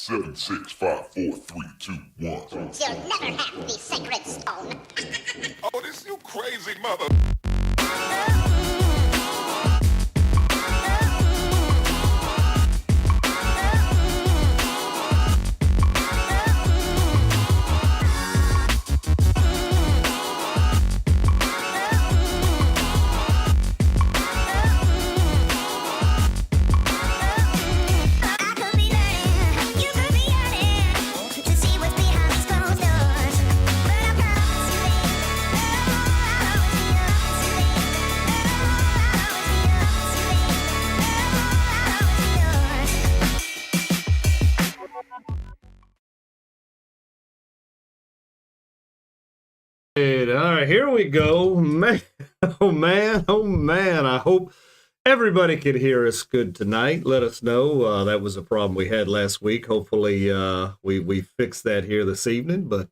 7, 6, 5, 4, 3, 2, 1. You'll never have the sacred stone. Oh, this you crazy mother. All right, here we go. Man, oh man. I hope everybody could hear us good tonight. Let us know. That was a problem we had last week. Hopefully we fixed that here this evening, but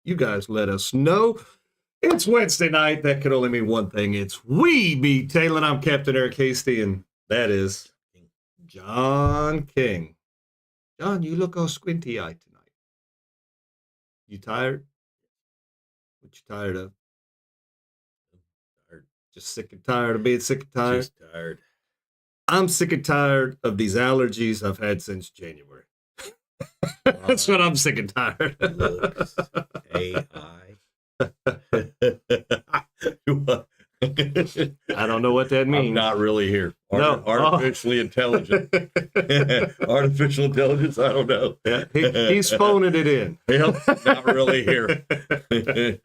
you guys let us know. It's Wednesday night. That could only mean one thing. It's We Be Tailing. I'm Captain Eric Hasty, and that is John King. John, you look all squinty-eyed tonight. You tired? What you tired of? Just sick and tired of being sick and tired? Just tired. I'm sick and tired of these allergies I've had since January. That's what I'm sick and tired of. Looks, AI. I don't know what that means. I'm not really here. No. Artificially intelligent. Artificial intelligence? I don't know. Yeah, he's phoning it in. Yep, not really here. But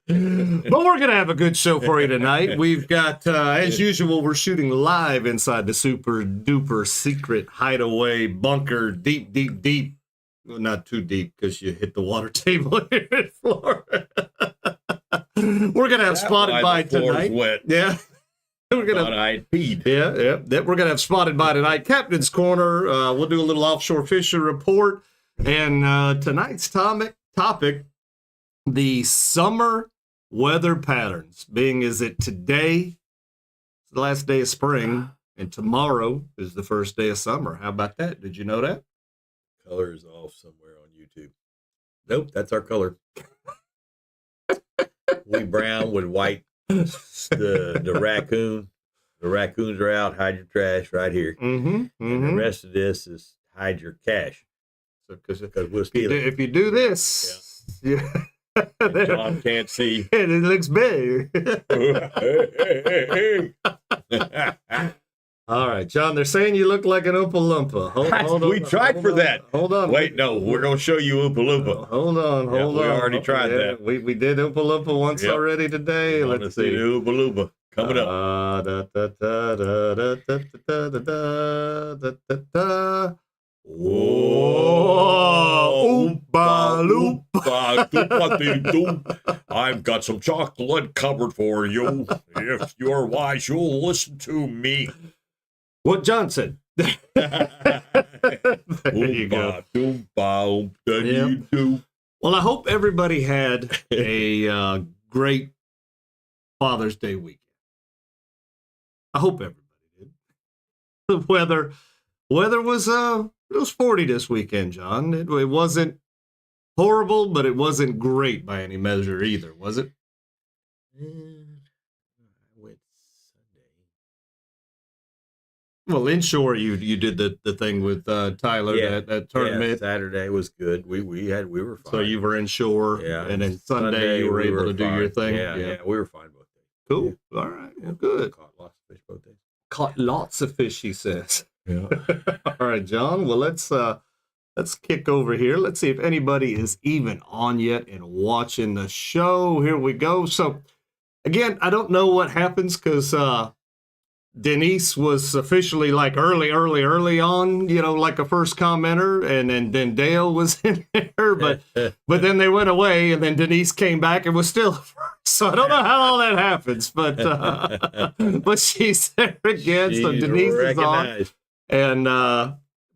we're going to have a good show for you tonight. We've got, as usual, we're shooting live inside the super duper secret hideaway bunker, deep. Well, not too deep because you hit the water table here in Florida. We're going to have Spotted by tonight. Wet. Yeah. We're gonna. I peed. Yeah. We're gonna have Spotted by tonight. Captain's Corner. We'll do a little offshore fishing report, and tonight's topic: the summer weather patterns. Being is it today, it's the last day of spring, and tomorrow is the first day of summer. How about that? Did you know that? Color is off somewhere on YouTube. Nope, that's our color. We brown with white. The raccoon. The raccoons are out. Hide your trash right here. And the rest of this is hide your cash. So because we'll steal it. If you do this, yeah. John can't see. And it looks big. All right, John, they're saying you look like an Oompa Loompa. Hold we tried for that. Hold on. Wait, no, we're going to show you Oompa Loompa. Hold on. We already tried that. We did Oompa Loompa once already today. Let's see. Oompa Loompa coming up. Oompa Loompa. I've got some chocolate covered for you. If you're wise, you'll listen to me. What John said. There you go. Well, I hope everybody had a great Father's Day weekend. I hope everybody did. The weather was it was 40 this weekend, John. It wasn't horrible, but it wasn't great by any measure either, was it? Well, inshore, you did the thing with Tyler that tournament. Yeah, Saturday was good. We were fine. So you were inshore, and then Sunday you were able to do your thing. Yeah, we were fine both days. Cool. All right. Well, good. Caught lots of fish both days. Caught lots of fish, he says. Yeah. All right, John. Well, let's kick over here. Let's see if anybody is even on yet and watching the show. Here we go. So, again, I don't know what happens because Denise was officially like early on, like a first commenter, and then Dale was in there, but then they went away, and then Denise came back and was still first. So I don't know how all that happens, but she's there again. So Denise is on, and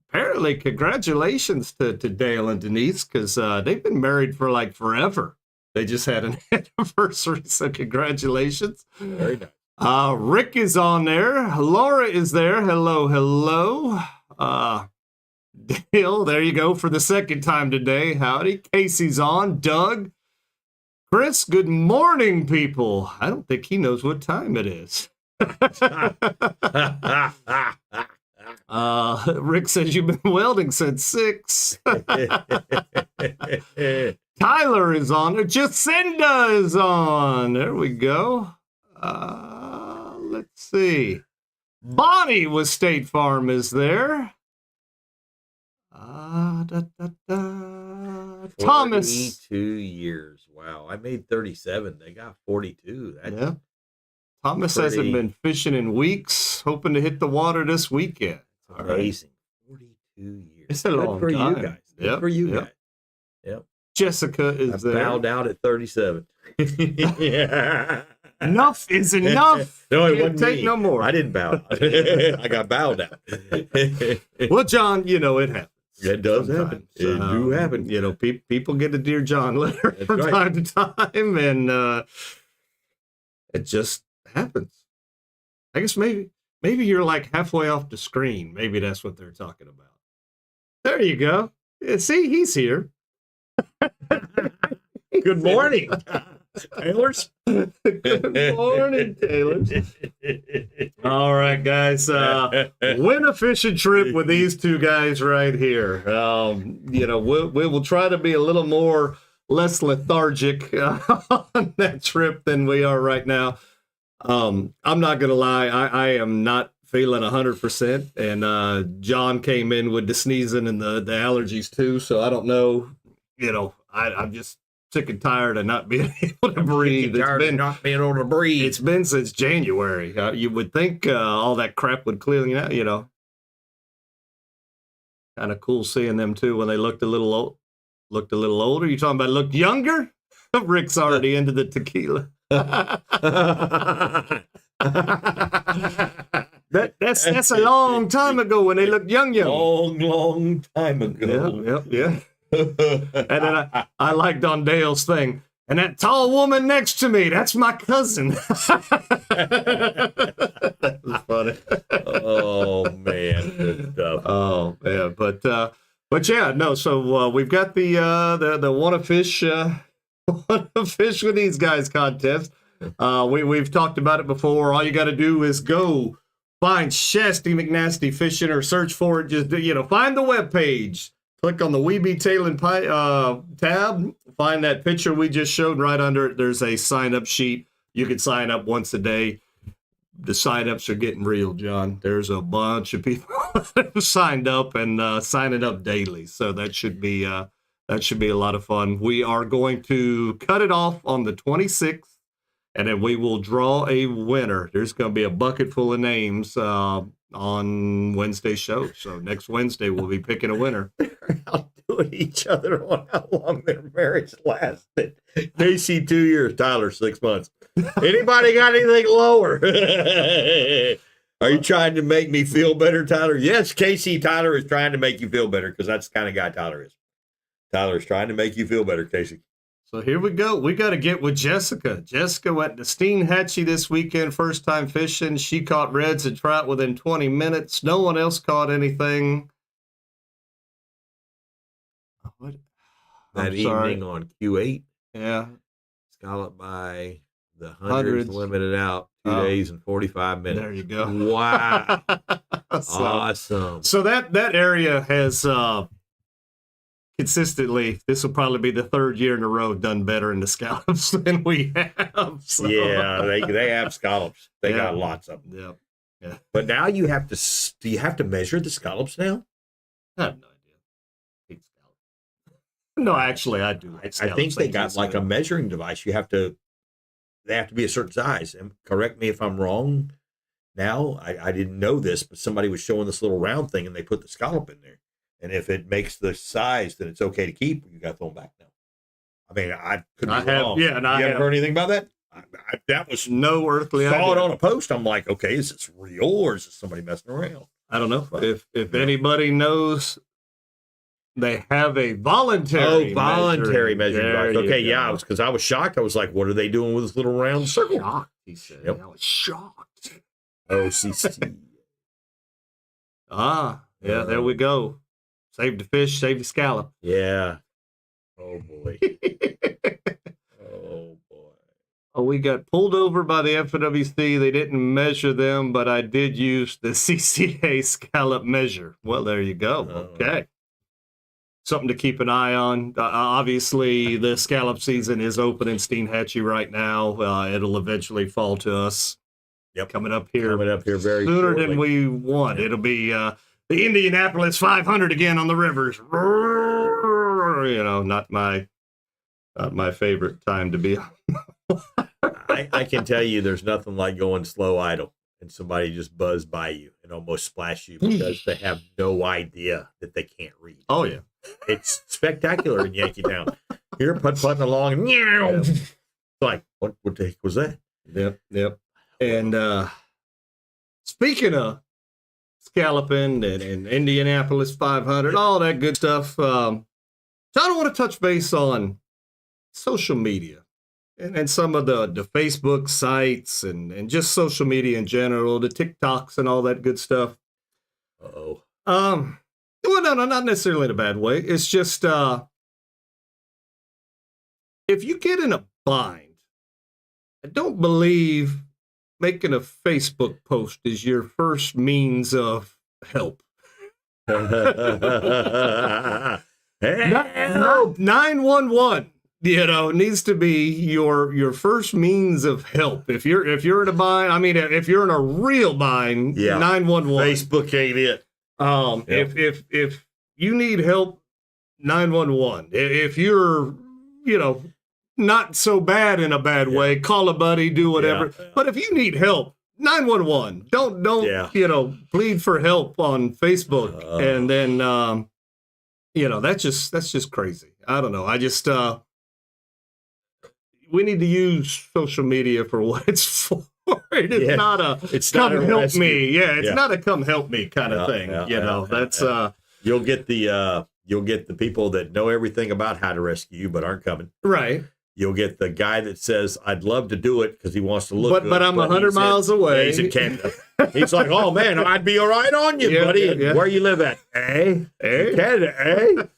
apparently congratulations to Dale and Denise because they've been married for like forever. They just had an anniversary, so congratulations. Very nice. Rick is on there. Laura is there. Hello. Dale, there you go for the second time today. Howdy. Casey's on. Doug. Chris, good morning, people. I don't think he knows what time it is. Rick says you've been welding since 6. Tyler is on. Jacinda is on. There we go. Let's see. Bonnie with State Farm is there. Thomas. 42 years. Wow. I made 37. They got 42. That's Thomas hasn't been fishing in weeks, hoping to hit the water this weekend. amazing. 42 years. It's a long for time. You guys. Good for you guys. Yep. Jessica is there. Bowed out at 37. Yeah. Enough is enough. No, it Can't wasn't take me. no more. I didn't bow. I got bowed out. Well, John, you know it happens. It does sometimes. happen. It do happen. You know, people get a Dear John letter That's from right. time to time, and it just happens. I guess maybe you're like halfway off the screen. Maybe that's what they're talking about. There you go. Yeah, see, he's here. Good morning, Taylors. Good morning, Taylors. All right, guys. Win a fishing trip with these two guys right here. You know, we will try to be a little less lethargic on that trip than we are right now. I'm not gonna lie, I am not feeling 100%, and John came in with the sneezing and the allergies too, so I don't know. You know, I'm just sick and tired of not being able to breathe. Not being able to breathe. It's been since January. You would think all that crap would clear out, you know. Kind of cool seeing them too when they looked a little older. You talking about looked younger? Rick's already into the tequila. That's a long time ago when they looked young. Long time ago. Yeah. And then I liked on Dale's thing. And that tall woman next to me, that's my cousin. That was funny. Oh man, good stuff. Oh yeah, but yeah, no. So we've got the wanna fish with these guys contest. We've talked about it before. All you got to do is go find Shasty McNasty Fishing or search for it. Just find the webpage. Click on the We Be Tailing tab. Find that picture we just showed. Right under it, there's a sign-up sheet. You can sign up once a day. The sign-ups are getting real, John. There's a bunch of people that have signed up and signing up daily. So that should be a lot of fun. We are going to cut it off on the 26th, and then we will draw a winner. There's going to be a bucket full of names on Wednesday's show. So next Wednesday, we'll be picking a winner. Outdoing each other on how long their marriage lasted. Casey 2 years, Tyler 6 months. Anybody got anything lower? Are you trying to make me feel better, Tyler? Yes, Casey. Tyler is trying to make you feel better because that's the kind of guy Tyler is. Tyler is trying to make you feel better, Casey. So here we go. We got to get with Jessica. Jessica went to Steenhatchee this weekend, first time fishing. She caught reds and trout within 20 minutes. No one else caught anything. What? That evening on Q8. Yeah. Scallop by the hundreds limited out 2 days and 45 minutes. There you go. Wow. Awesome. So that area has consistently, this will probably be the third year in a row, done better in the scallops than we have. So. Yeah, they have scallops. They got lots of them. Yeah. But now you have to, do you have to measure the scallops now? I have no idea. Hate scallops. No, actually, I do. I think they got like a measuring device. They have to be a certain size. And correct me if I'm wrong. Now, I didn't know this, but somebody was showing this little round thing and they put the scallop in there. And if it makes the size, then it's okay to keep. You got to throw them back now. I mean, I could be wrong. Yeah, and you haven't heard anything about that? That was no earthly idea. Saw it on a post. I'm like, okay, is this real or is this somebody messing around? I don't know. If anybody knows, they have a voluntary measuring device. Okay, yeah, because I was shocked. I was like, what are they doing with this little round circle? Shocked, he said. Yep. I was shocked. OCC. Yeah, there we go. Save the fish, save the scallop. Yeah. Oh boy. Oh boy. Oh, we got pulled over by the FWC. They didn't measure them, but I did use the CCA scallop measure. Well, there you go. Okay. Something to keep an eye on. Obviously, the scallop season is open in Steinhatchee right now. It'll eventually fall to us. Yep. Coming up here very sooner shortly. than we want. It'll be the Indianapolis 500 again on the rivers. You know, not my favorite time to be. I can tell you there's nothing like going slow idle and somebody just buzz by you and almost splash you because they have no idea that they can't read. Oh, yeah. It's spectacular in Yankee Town. You're putting along and it's like, what the heck was that? Yep. And speaking of scalloping and Indianapolis 500, all that good stuff, so I don't want to touch base on social media and some of the Facebook sites and just social media in general, the TikToks and all that good stuff. Uh-oh. Well, no, not necessarily in a bad way. It's just if you get in a bind, I don't believe making a Facebook post is your first means of help. Help. 911, needs to be your first means of help. If you're in a bind, I mean, if you're in a real bind, 911. Facebook ain't it. If you need help, 911. If you're, not so bad in a bad way, call a buddy, do whatever. Yeah. But if you need help, 911. Don't plead for help on Facebook and then that's just crazy. I don't know. I just we need to use social media for what it's for. It's not a come help rescue. Me. Yeah, it's not a come help me kind of thing. That's you'll get the people that know everything about how to rescue you but aren't coming. Right. You'll get the guy that says, I'd love to do it because he wants to look good. But I'm 100 miles away. He's in Canada. He's like, oh, man, I'd be all right on you, buddy. Yeah. Where you live at? Canada,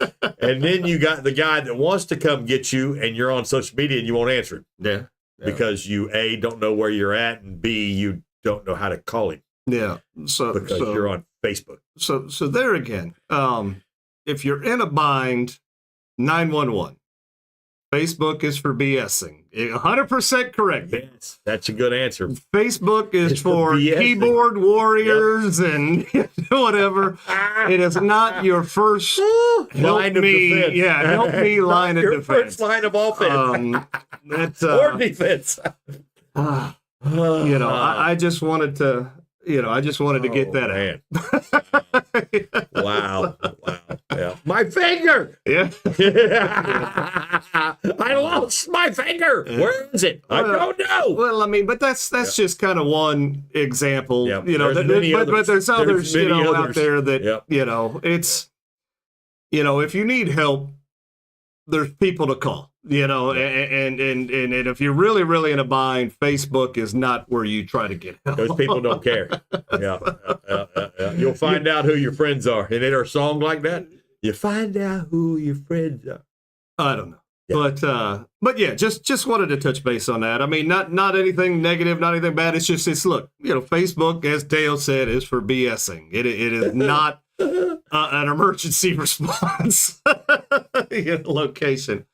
And then you got the guy that wants to come get you, and you're on social media, and you won't answer him. Yeah. Because you, A, don't know where you're at, and B, you don't know how to call him. Yeah. Because you're on Facebook. So there again, if you're in a bind, 911. Facebook is for BSing. 100% correct. Yes, that's a good answer. Facebook is for keyboard warriors and whatever. It is not your first line of defense. Yeah, help me line of your defense. First line of offense. Or defense. I just wanted to. I just wanted to get that out. Wow. Yeah. My finger. Yeah. I lost my finger. Where is it? I don't know. Well, I mean, but that's just kind of one example. Yeah. But there's others, out there that, Yep. It's, if you need help, there's people to call. And if you're really, really in a bind, Facebook is not where you try to get help. Those people don't care. Yeah. You'll find out who your friends are. Isn't it our song like that? You find out who your friends are. I don't know. Yeah. But yeah, just wanted to touch base on that. I mean, not anything negative, not anything bad. It's look, Facebook, as Dale said, is for BSing. It is not an emergency response location.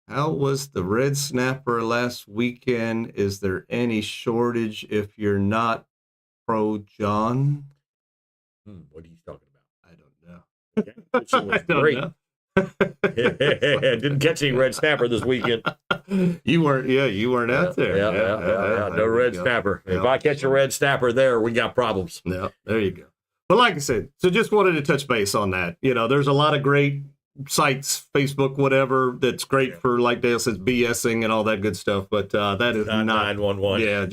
How was the red snapper last weekend? Is there any shortage if you're not pro John? What are you talking I don't know. Okay. It was great. Didn't catch any red snapper this weekend. You weren't out there. Yeah. No red snapper. If I catch a red snapper there, we got problems. Yeah, there you go. But like I said, so just wanted to touch base on that. There's a lot of great sites, Facebook, whatever, that's great for, like Dale says, BSing and all that good stuff. But that is not 911. Yeah,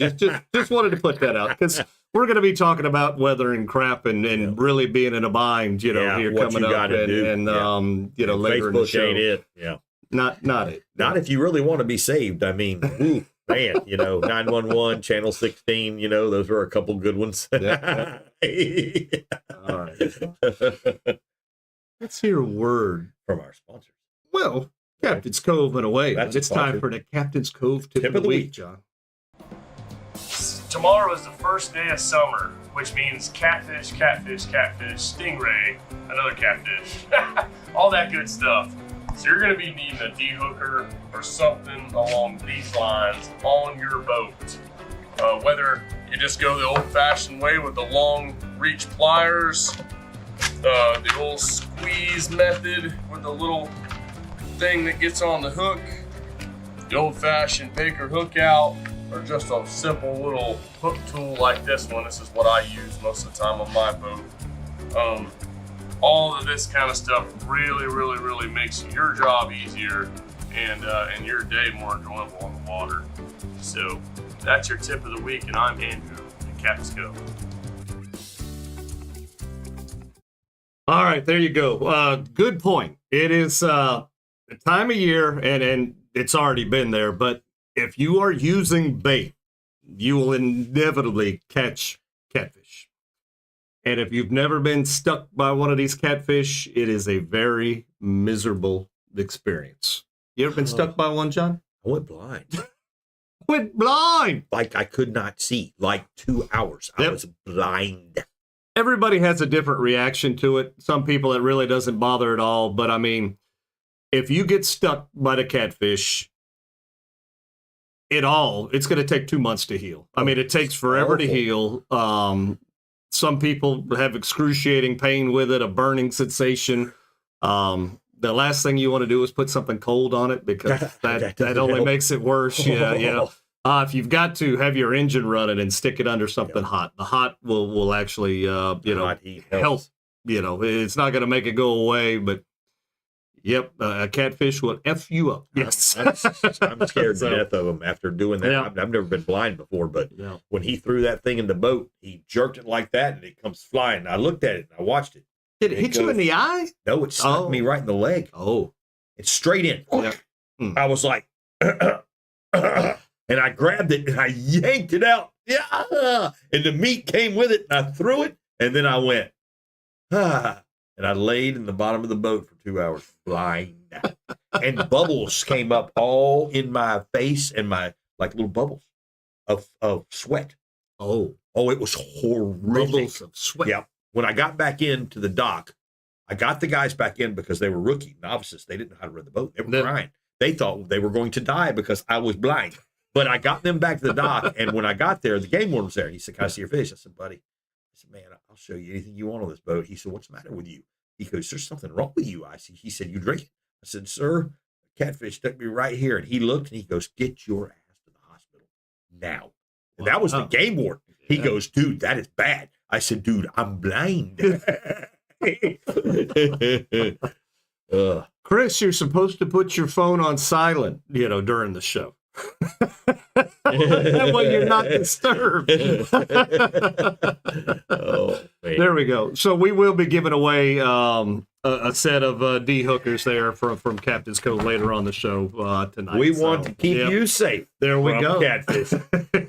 just wanted to put that out because we're going to be talking about weather and crap and really being in a bind, here coming up and later in the show. Ain't it. Yeah. Not it. Not if you really want to be saved. I mean, man, 911, Channel 16, those were a couple good ones. Yeah. All right. Let's hear a word. From our sponsors. Well, Captain's Cove in a way. That's But it's a sponsor. time for the Captain's Cove tip of the week, John. Tomorrow is the first day of summer, which means catfish, catfish, catfish, stingray, another catfish, all that good stuff. So you're going to be needing a de-hooker or something along these lines on your boat. Whether you just go the old-fashioned way with the long reach pliers, the old squeeze method with the little thing that gets on the hook, the old-fashioned baker hook out, or just a simple little hook tool like this one. This is what I use most of the time on my boat. All of this kind of stuff really makes your job easier and your day more enjoyable on the water. So that's your tip of the week, and I'm Andrew at Captain's Cove. All right, there you go. Good point. It is the time of year, and it's already been there, but if you are using bait, you will inevitably catch catfish. And if you've never been stuck by one of these catfish, it is a very miserable experience. You ever been stuck by one, John? I went blind. Went blind. Like I could not see. Like 2 hours. I was blind. Everybody has a different reaction to it. Some people it really doesn't bother at all. But I mean, if you get stuck by the catfish, it's going to take 2 months to heal. I mean, it takes forever to heal. Some people have excruciating pain with it, a burning sensation. The last thing you want to do is put something cold on it because that only makes it worse. Yeah. If you've got to have your engine running and stick it under something hot, the hot will actually, help. It's not going to make it go away, but yep, a catfish will F you up. Yes. I'm scared to death of him after doing that. Yeah. I've never been blind before, but when he threw that thing in the boat, he jerked it like that and it comes flying. I looked at it and I watched it. Did it hit you in the eye? No, it snuck me right in the leg. Oh. It's straight in. Yeah. I was like, and I grabbed it and I yanked it out. Yeah. And the meat came with it and I threw it and then I went, and I laid in the bottom of the boat for 2 hours blind. And bubbles came up all in my face and my, like little bubbles of sweat. Oh, it was horrific. bubbles of sweat. Yeah. When I got back into the dock, I got the guys back in because they were rookie novices. They didn't know how to run the boat. They were crying. They thought they were going to die because I was blind. But I got them back to the dock, and when I got there, the game warden was there. He said, "Can I see your fish?" I said, "Buddy," I said, "Man, I'll show you anything you want on this boat." He said, "What's the matter with you?" He goes, "There's something wrong with you." He said, "You drinking?" I said, "Sir, catfish stuck me right here." And he looked and he goes, "Get your ass to the hospital now." And that was the game warden. He goes, "Dude, that is bad." I said, "Dude, I'm blind." Chris, you're supposed to put your phone on silent, during the show. That way you're not disturbed. There we go. So we will be giving away a set of D-hookers there from Captain's Cove later on the show tonight. We want to keep you safe. There we from go. Catfish,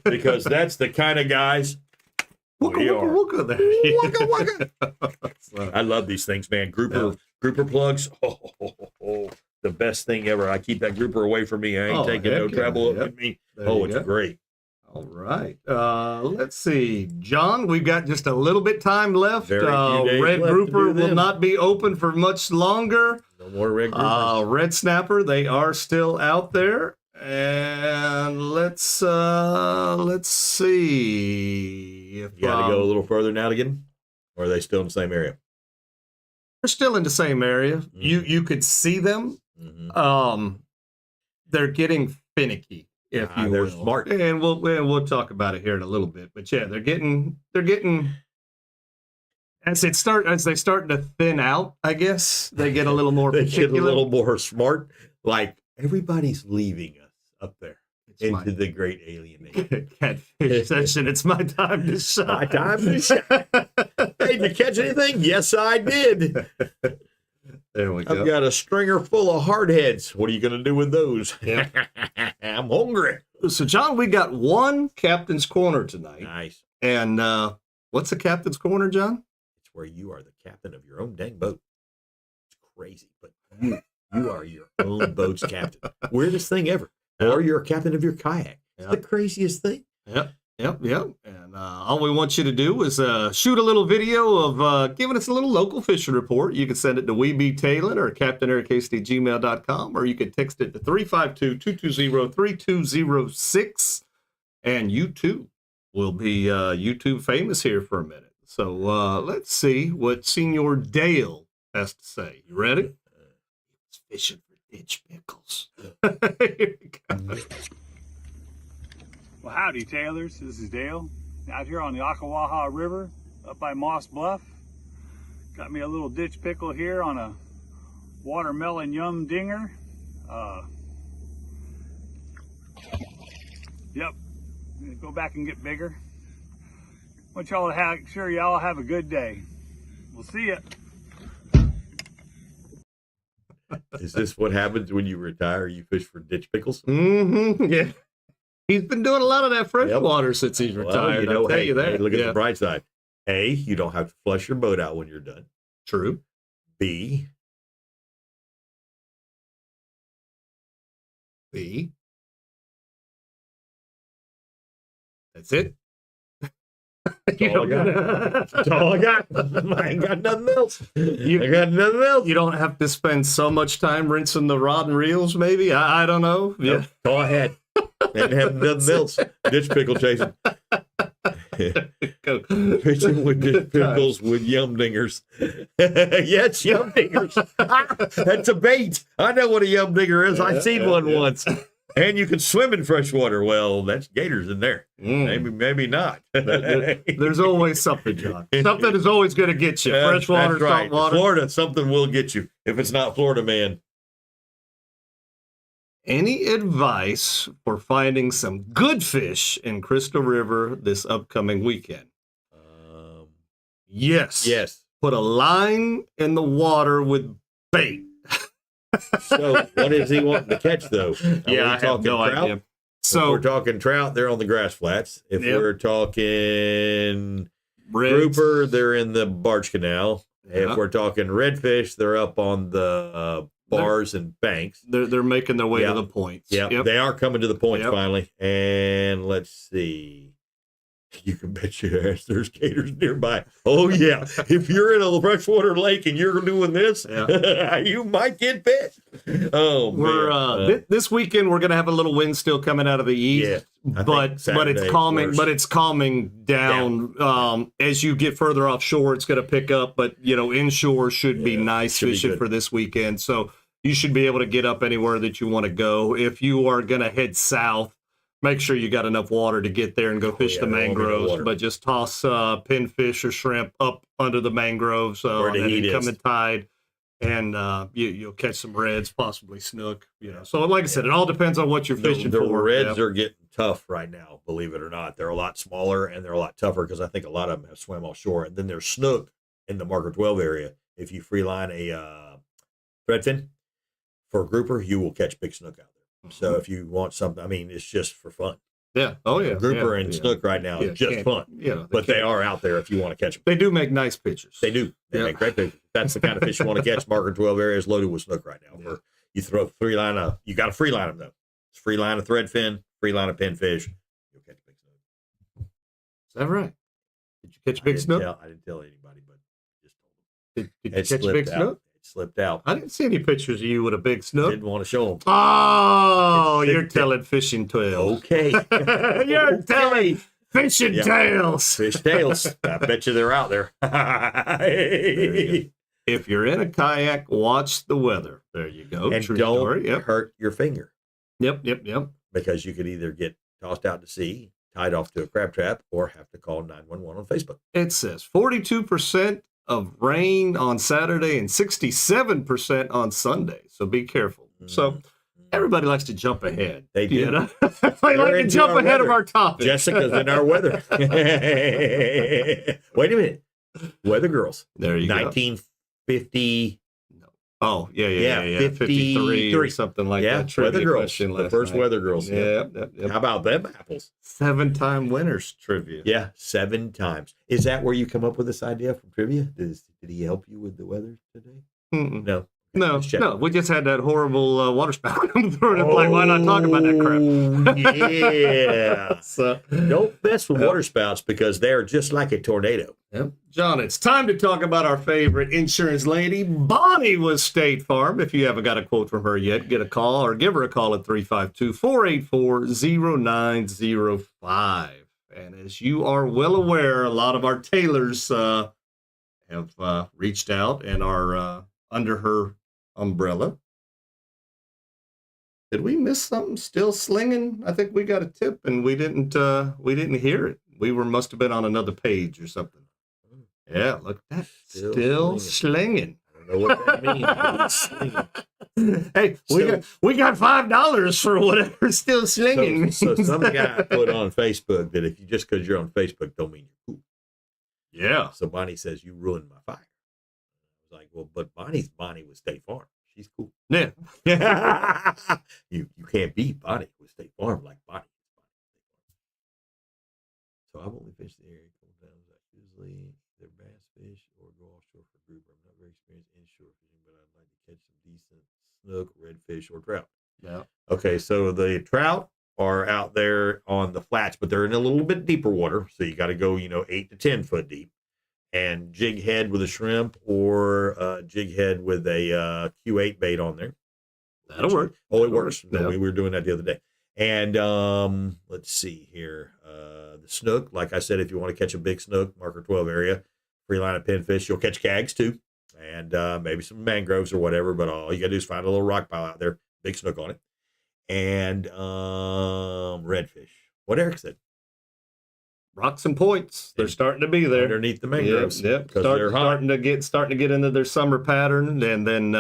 because that's the kind of guys we are. Wooka there. I love these things, man. Grouper plugs. The best thing ever. I keep that grouper away from me. I ain't taking no trouble up with me. It's great. All right. Let's see. John, we've got just a little bit time left. Very few days Red left to grouper do them. will not be open for much longer. No more red groupers. Red snapper, they are still out there. And let's see if You got to go a little further now to get them? Or are they still in the same area? they're still in the same area. You could see them. Mm-hmm. They're getting finicky, if you they're will. smart. And we'll talk about it here in a little bit. But yeah, they're getting as they start to thin out, I guess they get a little more They particular. get a little more smart. Like everybody's leaving us up there into the great alien age. Catfish session. It's my time to shine. My time to shine. Hey, did you catch anything? Yes, I did. There we go. I've got a stringer full of hardheads. What are you going to do with those? Yeah. I'm hungry. So, John, we got one Captain's Corner tonight. Nice. And What's a captain's corner, John? It's where you are the captain of your own dang boat. It's crazy, but you are your own boat's captain. Weirdest thing ever. Or you're a captain of your kayak. It's the craziest thing. Yep. And all we want you to do is shoot a little video of giving us a little local fishing report. You can send it to WeBeTailing or CaptainEricHasty@gmail.com, or you can text it to 352-220-3206. And you too will be YouTube famous here for a minute. So let's see what Senor Dale has to say. You ready? He's fishing for ditch pickles. Here we go. Well, howdy, Tailors. This is Dale out here on the Aquatic River up by Moss Bluff. Got me a little ditch pickle here on a watermelon yum dinger. Yep, go back and get bigger. Want y'all to have, sure y'all have a good day. We'll see ya. Is this what happens when you retire? You fish for ditch pickles? Mm-hmm. Yeah. He's been doing a lot of that freshwater since he's retired. Well, I'll tell you that. Hey, look at the bright side. A, you don't have to flush your boat out when you're done. True. B, that's it. That's all I got. That's all I got. I ain't got nothing else. I got nothing else. You don't have to spend so much time rinsing the rod and reels, maybe? I don't know. Nope. Yeah. Go ahead. And have nothing else. Ditch pickle chasing. Fishing with ditch pickles with yum dingers. Yes, yum dingers. That's a bait. I know what a yum dinger is. I've seen one once. And you can swim in fresh water. Well, that's gators in there. Maybe not. There's always something, John. Something is always going to get you. Fresh water, that's right. salt water. Florida, something will get you. If it's not Florida, man. Any advice for finding some good fish in Crystal River this upcoming weekend? Yes. Put a line in the water with bait. So what is he wanting to catch, though? I have no idea. So if we're talking trout, they're on the grass flats. If we're talking grouper, they're in the barge canal. If we're talking redfish, they're up on the bars and banks. They're making their way to the points. Yep. They are coming to the points finally. And let's see. You can bet your ass there's gators nearby. Oh, yeah. If you're in a freshwater lake and you're doing this, you might get bit. Oh, man. This weekend, we're going to have a little wind still coming out of the east. But it's calming. But it's calming down. As you get further offshore, it's going to pick up. But, inshore should be nice fishing for this weekend. So you should be able to get up anywhere that you want to go. If you are going to head south, make sure you got enough water to get there and go fish the mangroves, but just toss pinfish or shrimp up under the mangroves on that incoming tide, and you'll catch some reds, possibly snook. So like I said, it all depends on what you're fishing for. The reds are getting tough right now, believe it or not. They're a lot smaller and they're a lot tougher because I think a lot of them have swam offshore. And then there's snook in the Marker 12 area. If you free line a threadfin for a grouper, you will catch big snook out there. So if you want something, I mean, it's just for fun. Yeah. Oh, yeah. Grouper and snook right now is just fun. But they are out there if you want to catch them. They do make nice pictures. They do. They make great pictures. That's the kind of fish you want to catch. Marker 12 area is loaded with snook right now. Where you throw free line up. You got to free line them, though. It's free line of threadfin, free line of pinfish. You'll catch big snook. Is that right? Did you catch big snook? I didn't tell anybody, but just told them. Did you catch big snook? Slipped out. I didn't see any pictures of you with a big snook. Didn't want to show them. Oh, you're telling fishing tales. Okay. You're telling fishing tales. Fish tales. I bet you they're out there. If you're in a kayak, watch the weather. There you go. And don't hurt your finger. Yep. Because you could either get tossed out to sea, tied off to a crab trap, or have to call 911 on Facebook. It says 42% of rain on Saturday and 67% on Sunday. So be careful. So everybody likes to jump ahead. They do. They like to jump ahead of our topic. Jessica's in our weather. Wait a minute. Weather girls. There you go. 1950. Oh, yeah. 53 or something like yeah, that. Trivia Weather Girls. question The last first night. Weather Girls. Yep. How about them apples? 7-time winners trivia. Yeah, 7 times. Is that where you come up with this idea from trivia? Did he help you with the weather today? Mm-mm. No. No, Just check. no. We just had that horrible water spout come through. And it's like, why not talk about that crap? Yeah. So, Don't mess with water spouts because they're just like a tornado. yep. John, it's time to talk about our favorite insurance lady, Bonnie with State Farm. If you haven't got a quote from her yet, get a call or give her a call at 352-484-0905. And as you are well aware, a lot of our tailors have reached out and are under her umbrella. Did we miss something? Still slinging? I think we got a tip and we didn't hear it. We must have been on another page or something. Yeah, look at that. Still slinging. I don't know what that means. Hey, we got $5 for whatever still slinging. So some guy put on Facebook that if you just because you're on Facebook don't mean you're cool. Yeah. So Bonnie says you ruined my fire. I was like, well, but Bonnie with State Farm. She's cool. Yeah. You can't beat Bonnie with State Farm like Bonnie. So I've only fished the area a couple times. I usually either bass fish or go offshore for grouper. I'm not very experienced inshore fishing, but I'd like to catch some decent snook, redfish, or trout. Yeah. Okay, so the trout are out there on the flats, but they're in a little bit deeper water. So you got to go, 8 to 10 foot deep. And jig head with a shrimp or jig head with a Q8 bait on there. That'll work. Oh, it works. No, Yeah. we were doing that the other day. And let's see here. The snook, like I said, if you want to catch a big snook, marker 12 area, free line of pinfish, you'll catch cags too. And maybe some mangroves or whatever. But all you got to do is find a little rock pile out there, big snook on it. And redfish. What Eric said. Rocks and points. They're starting to be there. Underneath the mangroves. Yep. Because they're hot. starting to get into their summer pattern, and then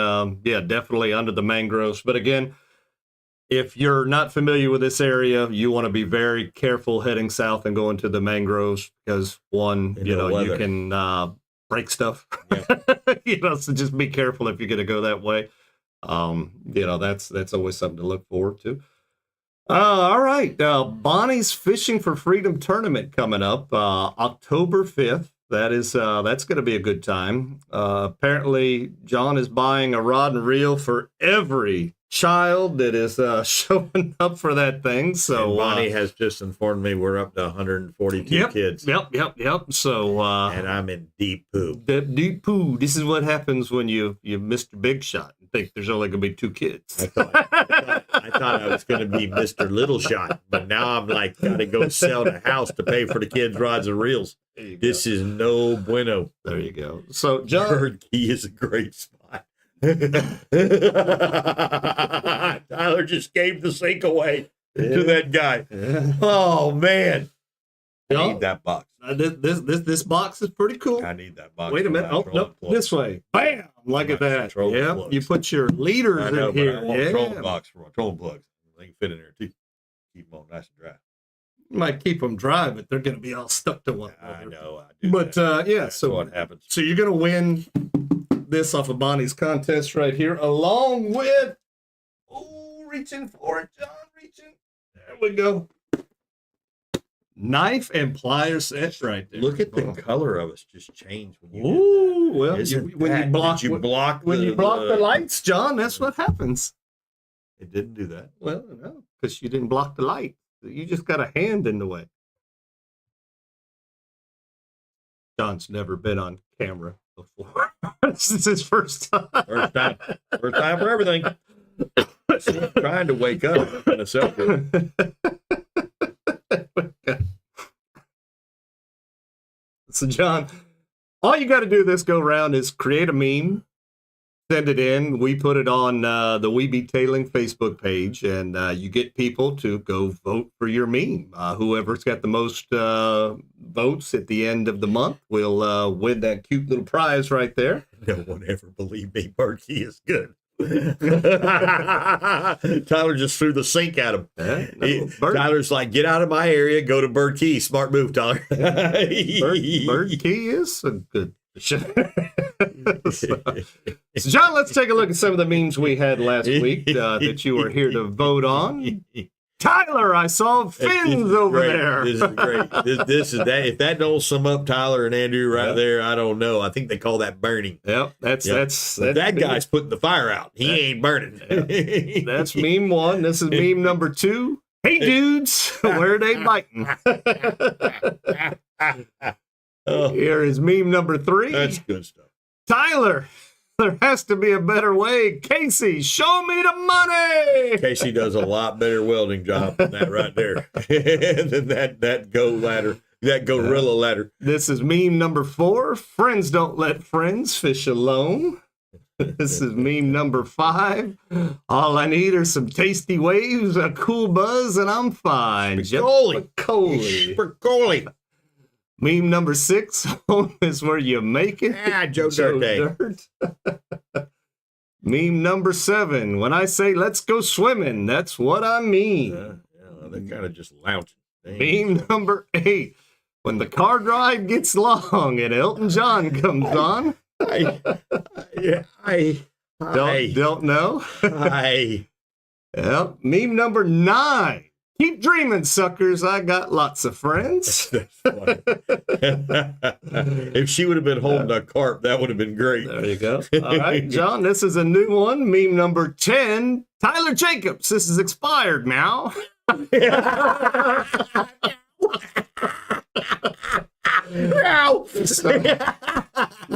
definitely under the mangroves. But again, if you're not familiar with this area, you want to be very careful heading south and going to the mangroves because one, In the weather. you can break stuff. Yeah. So just be careful if you're going to go that way. That's always something to look forward to. All right. Bonnie's Fishing for Freedom tournament coming up October 5th. That's going to be a good time. Apparently, John is buying a rod and reel for every child that is showing up for that thing. So And Bonnie has just informed me we're up to 142 kids. Yep. So And I'm in deep poo. deep poo. This is what happens when you Mr. Big Shot and think there's only going to be 2 kids. I thought I was going to be Mr. Little Shot, but now I'm like, got to go sell the house to pay for the kids' rods and reels. This is no bueno. There you go. So, John, Bird Key is a great spot. Tyler just gave the sink away to that guy. Oh, man. I John, need that box. this box is pretty cool. I need that box. Wait a for minute. my Oh, trolling no, plugs. this way. Bam! Look at My that. trolling Yeah, plugs. you put your leaders I know, in but here. I want a Yeah, trolling box for my trolling plugs. They can fit in there, too. Keep them all nice and dry. might keep them dry, but they're going to be all stuck to one I another. know. I do But that. yeah, That's so what happens. so you're going to win this off of Bonnie's contest right here, along with reaching for it, John, reaching. There we go. Knife and pliers set right there. Look at the color of us just changed when you Ooh, well, did that. when you block Did you block when the, you block the lights, John, that's what happens. It didn't do that. Well, no, because you didn't block the light. You just got a hand in the way. John's never been on camera before. This is his first time. First time for everything. See, I'm trying to wake up in a selfie. So, John, all you got to do this go round is create a meme, send it in. We put it on the We Be Tailing Facebook page, and you get people to go vote for your meme. Whoever's got the most votes at the end of the month will win that cute little prize right there. No one ever believed me. Berkey is good. Tyler just threw the sink at him. Tyler's like, get out of my area, go to Bird Key. Smart move, Tyler. Bird Key is a good So, John, let's take a look at some of the memes we had last week that you were here to vote on. Tyler, I saw fins over great. there. This is great. This is that. If that don't sum up Tyler and Andrew right there, I don't know. I think they call that burning. Yep, that's that guy's putting the fire out. He ain't burning. That's meme 1. This is meme number 2. Hey dudes, where are they biting? Here is meme number 3. That's good stuff. Tyler, there has to be a better way. Casey, show me the money. Casey does a lot better welding job than that right there. Than that gorilla ladder. This is meme number 4. Friends don't let friends fish alone. This is meme number 5. All I need are some tasty waves, a cool buzz, and I'm fine. Spicoli. Meme number 6. Home is where you make it. Joe Dirt. Meme number 7. When I say let's go swimming, that's what I mean. They're kind of just lounging. Meme number 8. When the car ride gets long and Elton John comes on. Don't know. Yep. Meme number 9. Keep dreaming, suckers. I got lots of friends. That's funny. If she would have been holding a carp, that would have been great. There you go. All right, John, this is a new one. Meme number 10. Tyler Jacobs. This is expired now. Meow.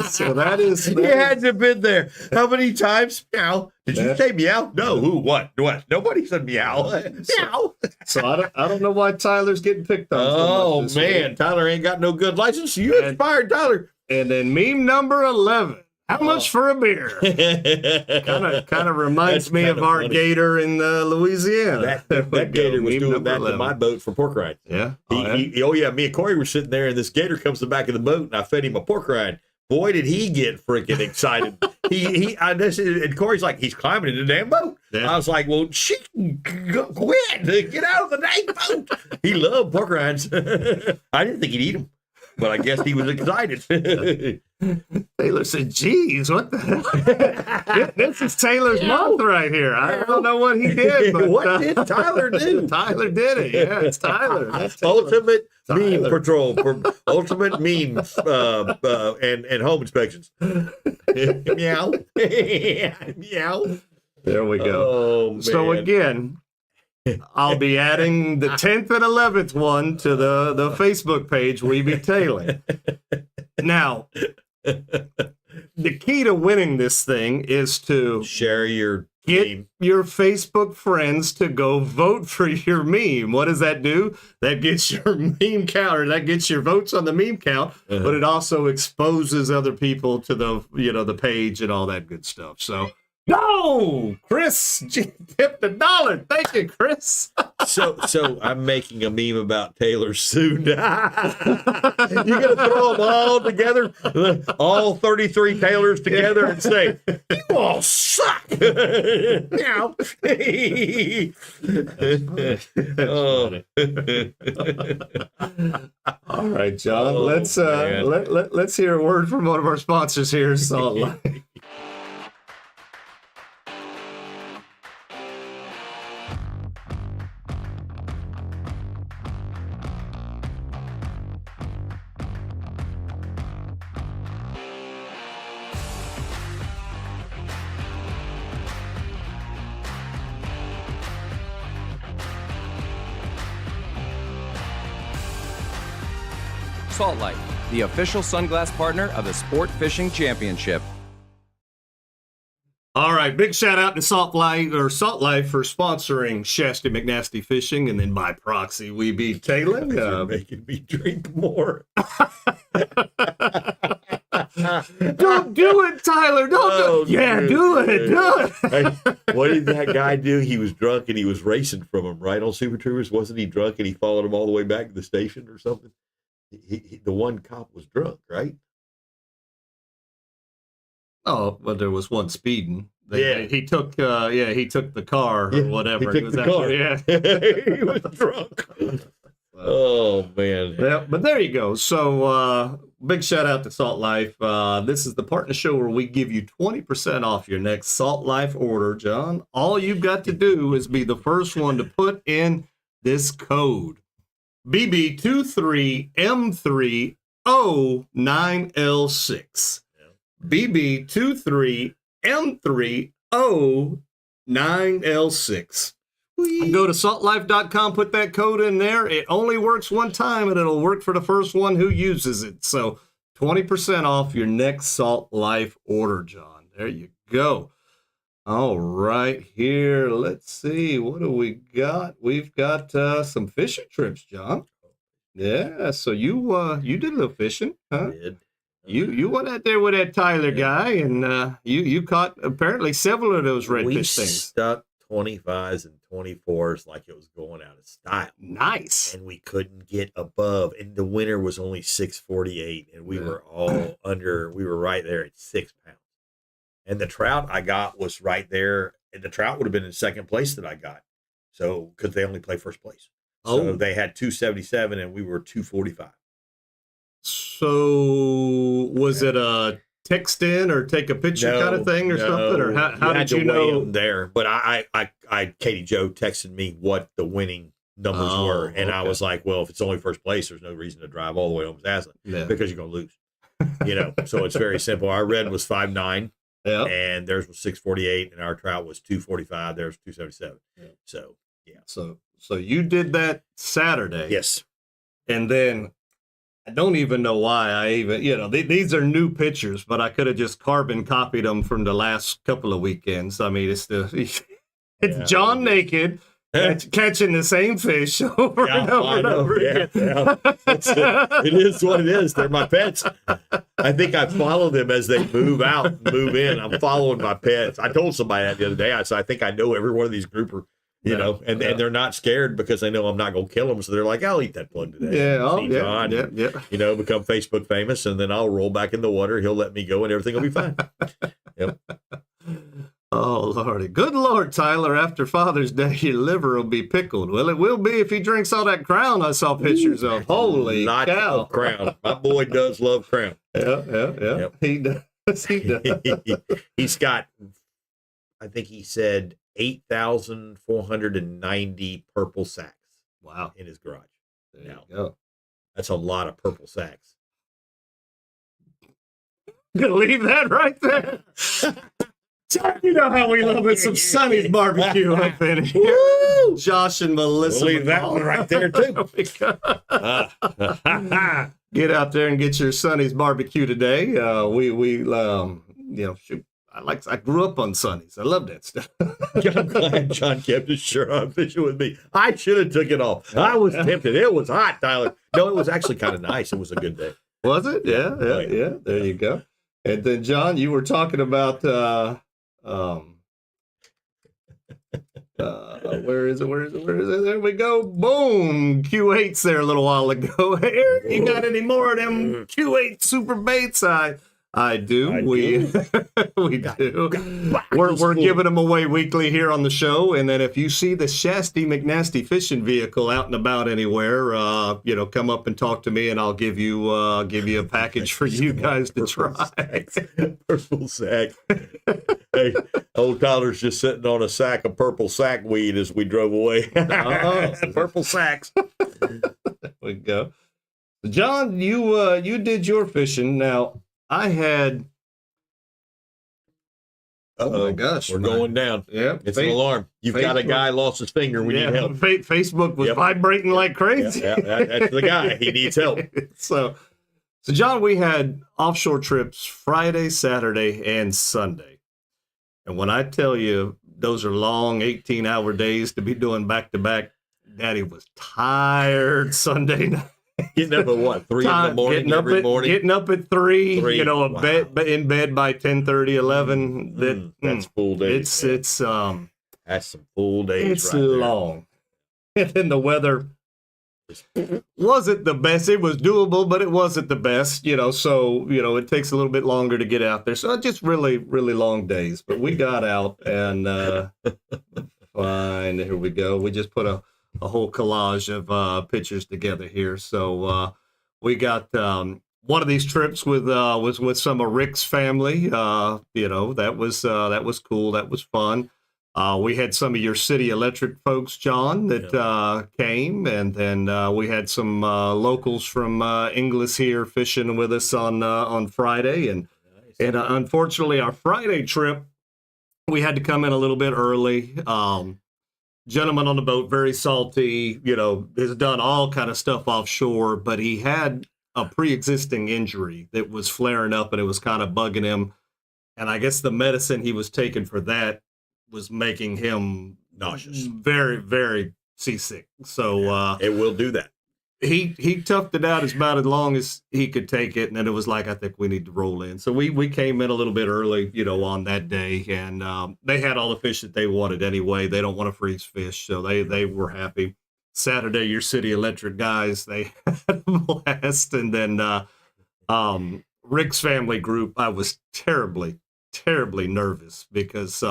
So that is. He had to have been there. How many times? Meow. Did you say meow? No. Who? What? Nobody said meow. Meow. So I don't know why Tyler's getting picked on. Oh man, Tyler ain't got no good license. You expired, Tyler. And then meme number 11. How much for a beer? Kind of reminds me of our gator in Louisiana. That gator was doing that to my boat for pork rind. Yeah. Me and Corey were sitting there, and this gator comes to the back of the boat, and I fed him a pork rind. Boy, did he get freaking excited. And Corey's like, he's climbing in the damn boat. Yeah. I was like, well, quit. Get out of the dang boat. He loved pork rinds. I didn't think he'd eat them, but I guess he was excited. Taylor said, geez, what the hell? This is Taylor's month right here. I don't know what he did, but what did Tyler do? Tyler did it. Yeah, it's Tyler. That's Ultimate Meme Patrol for ultimate memes and home inspections. Meow. Meow. There we go. Oh, man. So again, I'll be adding the 10th and 11th one to the Facebook page, We Be Tailing. Now, the key to winning this thing is to share your get your Facebook friends to go vote for your meme. What does that do? That gets your meme count, or that gets your votes on the meme count, but it also exposes other people to the page and all that good stuff. So, no, Chris tipped $1. Thank you, Chris. So I'm making a meme about Taylor soon. You're gonna throw them all together, all 33 Taylors together, and say, "You all suck." Now, oh. All right, John. Let's hear a word from one of our sponsors here, Salt Lake. Salt Life, the official sunglass partner of the Sport Fishing Championship. All right, big shout out to Salt Life for sponsoring Shasta McNasty Fishing, and then by proxy, We Be Tailing. You're making me drink more. Don't do it, Tyler. Don't do it. Yeah, do it. Hey, what did that guy do? He was drunk and he was racing from him, right, on Super Troopers? Wasn't he drunk and he followed him all the way back to the station or something? The one cop was drunk, right? Oh, well, there was one speeding. Yeah. He took the car or whatever. He took the car. Yeah. He was drunk. Oh, man. Yeah, but there you go. So big shout out to Salt Life. This is the partner show where we give you 20% off your next Salt Life order, John. All you've got to do is be the first one to put in this code. BB23M3O9L6. BB23M3O9L6. Go to saltlife.com, put that code in there. It only works one time, and it'll work for the first one who uses it. So 20% off your next Salt Life order, John. There you go. All right, here, let's see. What do we got? We've got some fishing trips, John. Yeah, so you did a little fishing, huh? I did. You went out there with that Tyler guy, and you caught apparently several of those redfish things. Stuck 25s and 24s like it was going out of style. Nice. And we couldn't get above. And the winter was only 648, and we were all under. We were right there at 6 pounds. And the trout I got was right there. And the trout would have been in second place that I got. So, because they only play first place. So they had 277 and we were 245. So was it a text in or take a picture kind of thing or something? Or how did you know there? But I Katie Joe texted me what the winning numbers were. And I was like, well, if it's only first place, there's no reason to drive all the way home to Aslan because you're going to lose. So it's very simple. Our red was 5.9. Yeah. And theirs was 648, and our trout was 245. Theirs was 277. Yeah. So, yeah. So you did that Saturday. Yes. And then I don't even know why I even, these are new pictures, but I could have just carbon copied them from the last couple of weekends. I mean, it's John naked. Catching the same fish over and over again. Yeah. It is what it is. They're my pets. I think I follow them as they move out and move in. I'm following my pets. I told somebody that the other day. I said, I think I know every one of these grouper, and they're not scared because they know I'm not going to kill them. So they're like, I'll eat that plug today. John, become Facebook famous, and then I'll roll back in the water. He'll let me go, and everything will be fine. Yep. Oh, Lordy. Good Lord, Tyler, after Father's Day, your liver will be pickled. Well, it will be if he drinks all that Crown I saw pictures of. Holy cow. Crown. My boy does love Crown. Yeah. Yep. He does. He's got, I think he said, 8,490 purple sacks. Wow. In his garage. There you go. That's a lot of purple sacks. Gonna leave that right there. You know how we love it. Some Sonny's barbecue up in here. Woo! Josh and Melissa. We'll leave that one right there too. Get out there and get your Sonny's barbecue today. I grew up on Sonny's. I love that stuff. I'm glad John kept his shirt on fishing with me. I should have took it off. I was tempted. It was hot, Tyler. No, it was actually kind of nice. It was a good day. Was it? Yeah. There you go. And then John, you were talking about where is it? There we go. Boom. Q8's there a little while ago. Hey, Eric, you got any more of them Q8 super baits? I do. We do. We're giving them away weekly here on the show. And then if you see the Shasty McNasty fishing vehicle out and about anywhere, come up and talk to me, and I'll give you a package for you guys to try. Purple sack. Hey, old Tyler's just sitting on a sack of purple sack weed as we drove away. Purple sacks. There we go. John, you did your fishing. Now, I had. Oh my gosh, we're going down. Yeah, it's an alarm. You've got a guy lost his finger. We need help. Facebook was vibrating like crazy. Yeah, that's the guy. He needs help. So, John, we had offshore trips Friday, Saturday, and Sunday. And when I tell you those are long 18-hour days to be doing back to back, Daddy was tired Sunday night. Getting up at what, 3 in the morning every morning? Getting up at 3, in bed by 10:30, 11. That's full days. It's that's some full days. It's long. And then the weather wasn't the best. It was doable, but it wasn't the best, so, it takes a little bit longer to get out there. So just really, really long days. But we got out and fine. Here we go. We just put a whole collage of pictures together here. So we got one of these trips was with some of Rick's family. That was cool. That was fun. We had some of your City Electric folks, John, that came, and then we had some locals from Inglis here fishing with us on Friday, and unfortunately, our Friday trip we had to come in a little bit early. Gentleman on the boat, very salty, has done all kind of stuff offshore, but he had a pre-existing injury that was flaring up, and it was kind of bugging him. And I guess the medicine he was taking for that was making him nauseous, very, very seasick. So it will do that. He toughed it out about as long as he could take it, and then it was like, I think we need to roll in. So we came in a little bit early, on that day, and they had all the fish that they wanted anyway. They don't want to freeze fish, so they were happy. Saturday, your City Electric guys, they had a blast, and then Rick's family group, I was terribly, terribly nervous because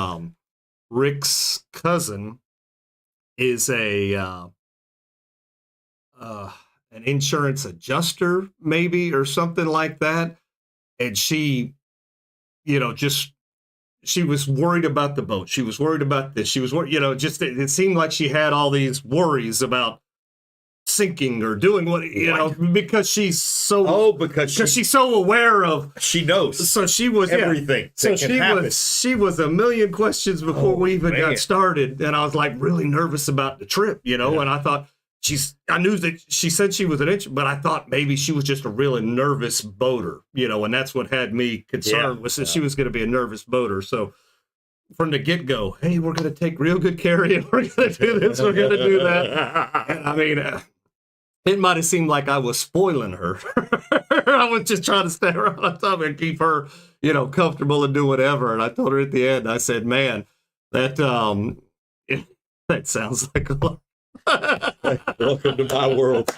Rick's cousin is an insurance adjuster, maybe, or something like that. And she, she was worried about the boat. She was worried about this. She was worried, it seemed like she had all these worries about sinking or doing what, because she's so, because she's so aware of, she knows. So she was everything. So she was a million questions before we even got started. And I was like really nervous about the trip, and I thought, I knew that she said she was an inch, but I thought maybe she was just a really nervous boater, and that's what had me concerned was that she was going to be a nervous boater. So from the get-go, hey, we're going to take real good care of you. We're going to do this. We're going to do that. And I mean, it might have seemed like I was spoiling her. I was just trying to stay around on top and keep her, comfortable and do whatever. And I told her at the end, I said, man, that sounds like a lot. Welcome to my world.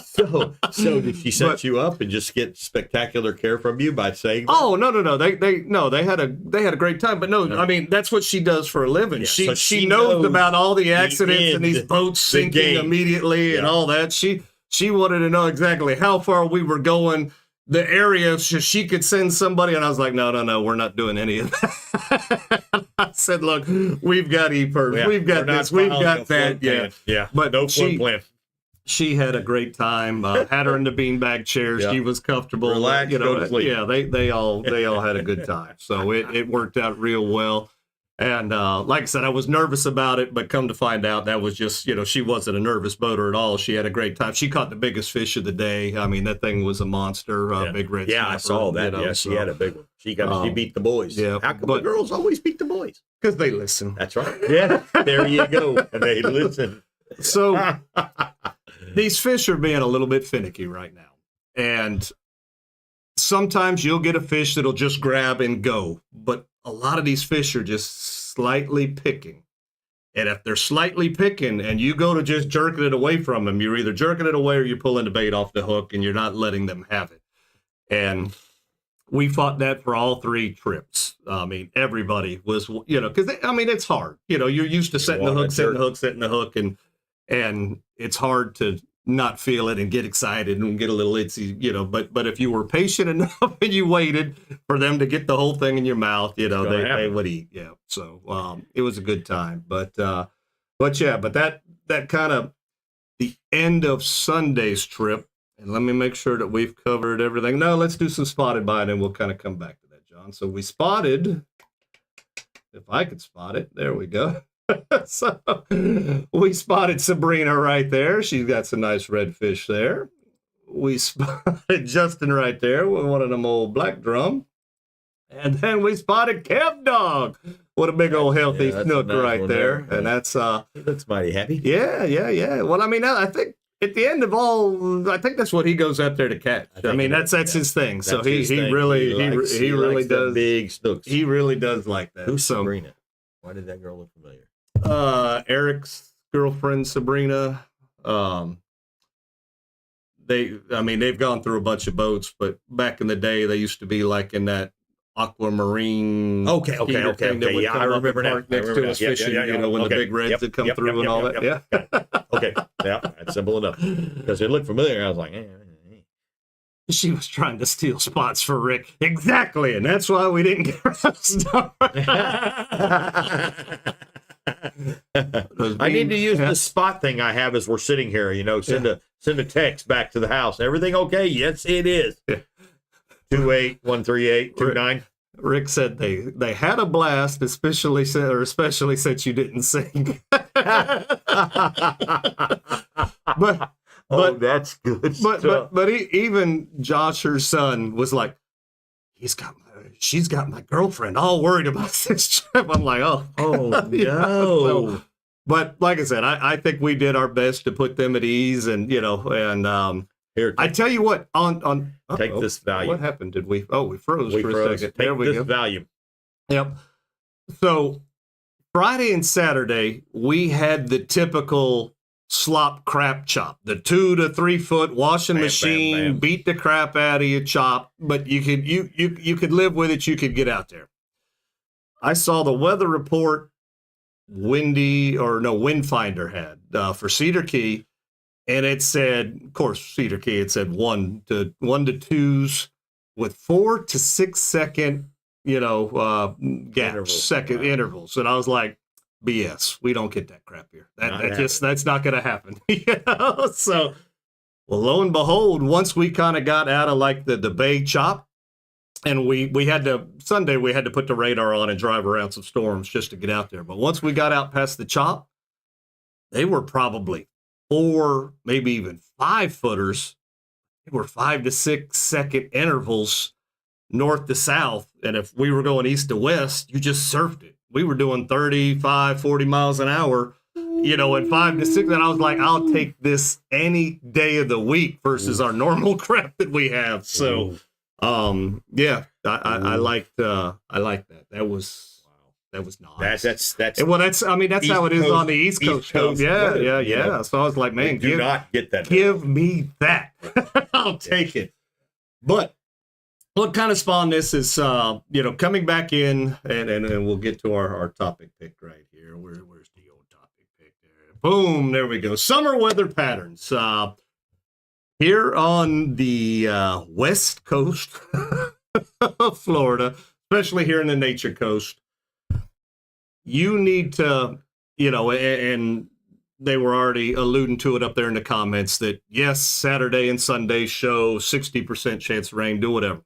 So did she set you up and just get spectacular care from you by saying that? Oh, no. They had a great time. But no, I mean, that's what she does for a living. Yeah, she knows about all the accidents and these boats sinking immediately and all that. She wanted to know exactly how far we were going, the area, so she could send somebody. And I was like, no, we're not doing any of that. I said, look, we've got E-Perf, we've got this, we've got that. Yeah. But no flood plan. She had a great time. Had her in the beanbag chair. She was comfortable. Relax, go to sleep. Yeah, they all had a good time. So it worked out real well. And like I said, I was nervous about it, but come to find out, that was just, she wasn't a nervous boater at all. She had a great time. She caught the biggest fish of the day. I mean, that thing was a monster, big red snapper. I saw that. She had a big one. She beat the boys. Yeah, how come the girls always beat the boys? Because they listen. That's right. Yeah, there you go. They listen. So these fish are being a little bit finicky right now. And sometimes you'll get a fish that'll just grab and go. But a lot of these fish are just slightly picking. And if they're slightly picking and you go to just jerking it away from them, you're either jerking it away or you're pulling the bait off the hook and you're not letting them have it. And we fought that for all three trips. I mean, everybody was, because, it's hard. You're used to setting the hook, and it's hard to not feel it and get excited and get a little itsy, but if you were patient enough and you waited for them to get the whole thing in your mouth, they would eat. Yeah. So it was a good time, but that kind of the end of Sunday's trip. And let me make sure that we've covered everything. No, let's do some spotted by and then we'll kind of come back to that, John. So we spotted, if I could spot it, there we go. So we spotted Sabrina right there. She's got some nice red fish there. We spotted Justin right there with one of them old black drum. And then we spotted Capt Dog. What a big old healthy snook right there. And that's he looks mighty happy. Yeah. Well, I think at the end of all, I think that's what he goes out there to catch. That's his thing. So he really does big snooks. He really does like that. Who's Sabrina? Why did that girl look familiar? Eric's girlfriend Sabrina. They've gone through a bunch of boats, but back in the day they used to be like in that aquamarine. Okay. Yeah, I remember now. Next to us fishing, when the big reds had come through and all that. Yeah. Okay. Yeah, that's simple enough. Because it looked familiar. I was like, She was trying to steal spots for Rick. Exactly, and that's why we didn't get her stuff. I need to use the spot thing I have as we're sitting here. Send a text back to the house. Everything okay? Yes, it is. 2813829. Rick said they had a blast, especially since you didn't sing. but that's good but even Josh, her son, was like, she's got my girlfriend all worried about this trip. I'm like, oh no. So, but like I said, I think we did our best to put them at ease, and here, I tell you what, take this volume. What happened? Did we? Oh, we froze for a second. There we go. Volume. Yep. So Friday and Saturday, we had the typical slop crap chop, the 2 to 3 foot washing machine, beat the crap out of you chop, but you could live with it. You could get out there. I saw the weather report wind finder had for Cedar Key, and it said, of course, Cedar Key, it said 1 to 2s with 4 to 6 second gaps, intervals, and I was like, BS. We don't get that crap here. That's not going to happen. So, well, lo and behold, once we kind of got out of like the bay chop, and we had to put the radar on and drive around some storms just to get out there. But once we got out past the chop, they were probably 4, maybe even 5 footers. They were 5 to 6 second intervals north to south. And if we were going east to west, you just surfed it. We were doing 35, 40 miles an hour, at 5 to 6. And I was like, I'll take this any day of the week versus our normal crap that we have. So, yeah, I liked that. That was nice. That's that's how it is on the East Coast. Yeah. So I was like, man, do not get that. Give me that. I'll take it. But what kind of spawned this is, coming back in, and we'll get to our topic pick right here. Where's the old topic pick there? Boom, there we go. Summer weather patterns. Here on the west coast of Florida, especially here in the Nature Coast, you need to, and they were already alluding to it up there in the comments that, yes, Saturday and Sunday show 60% chance of rain, do whatever.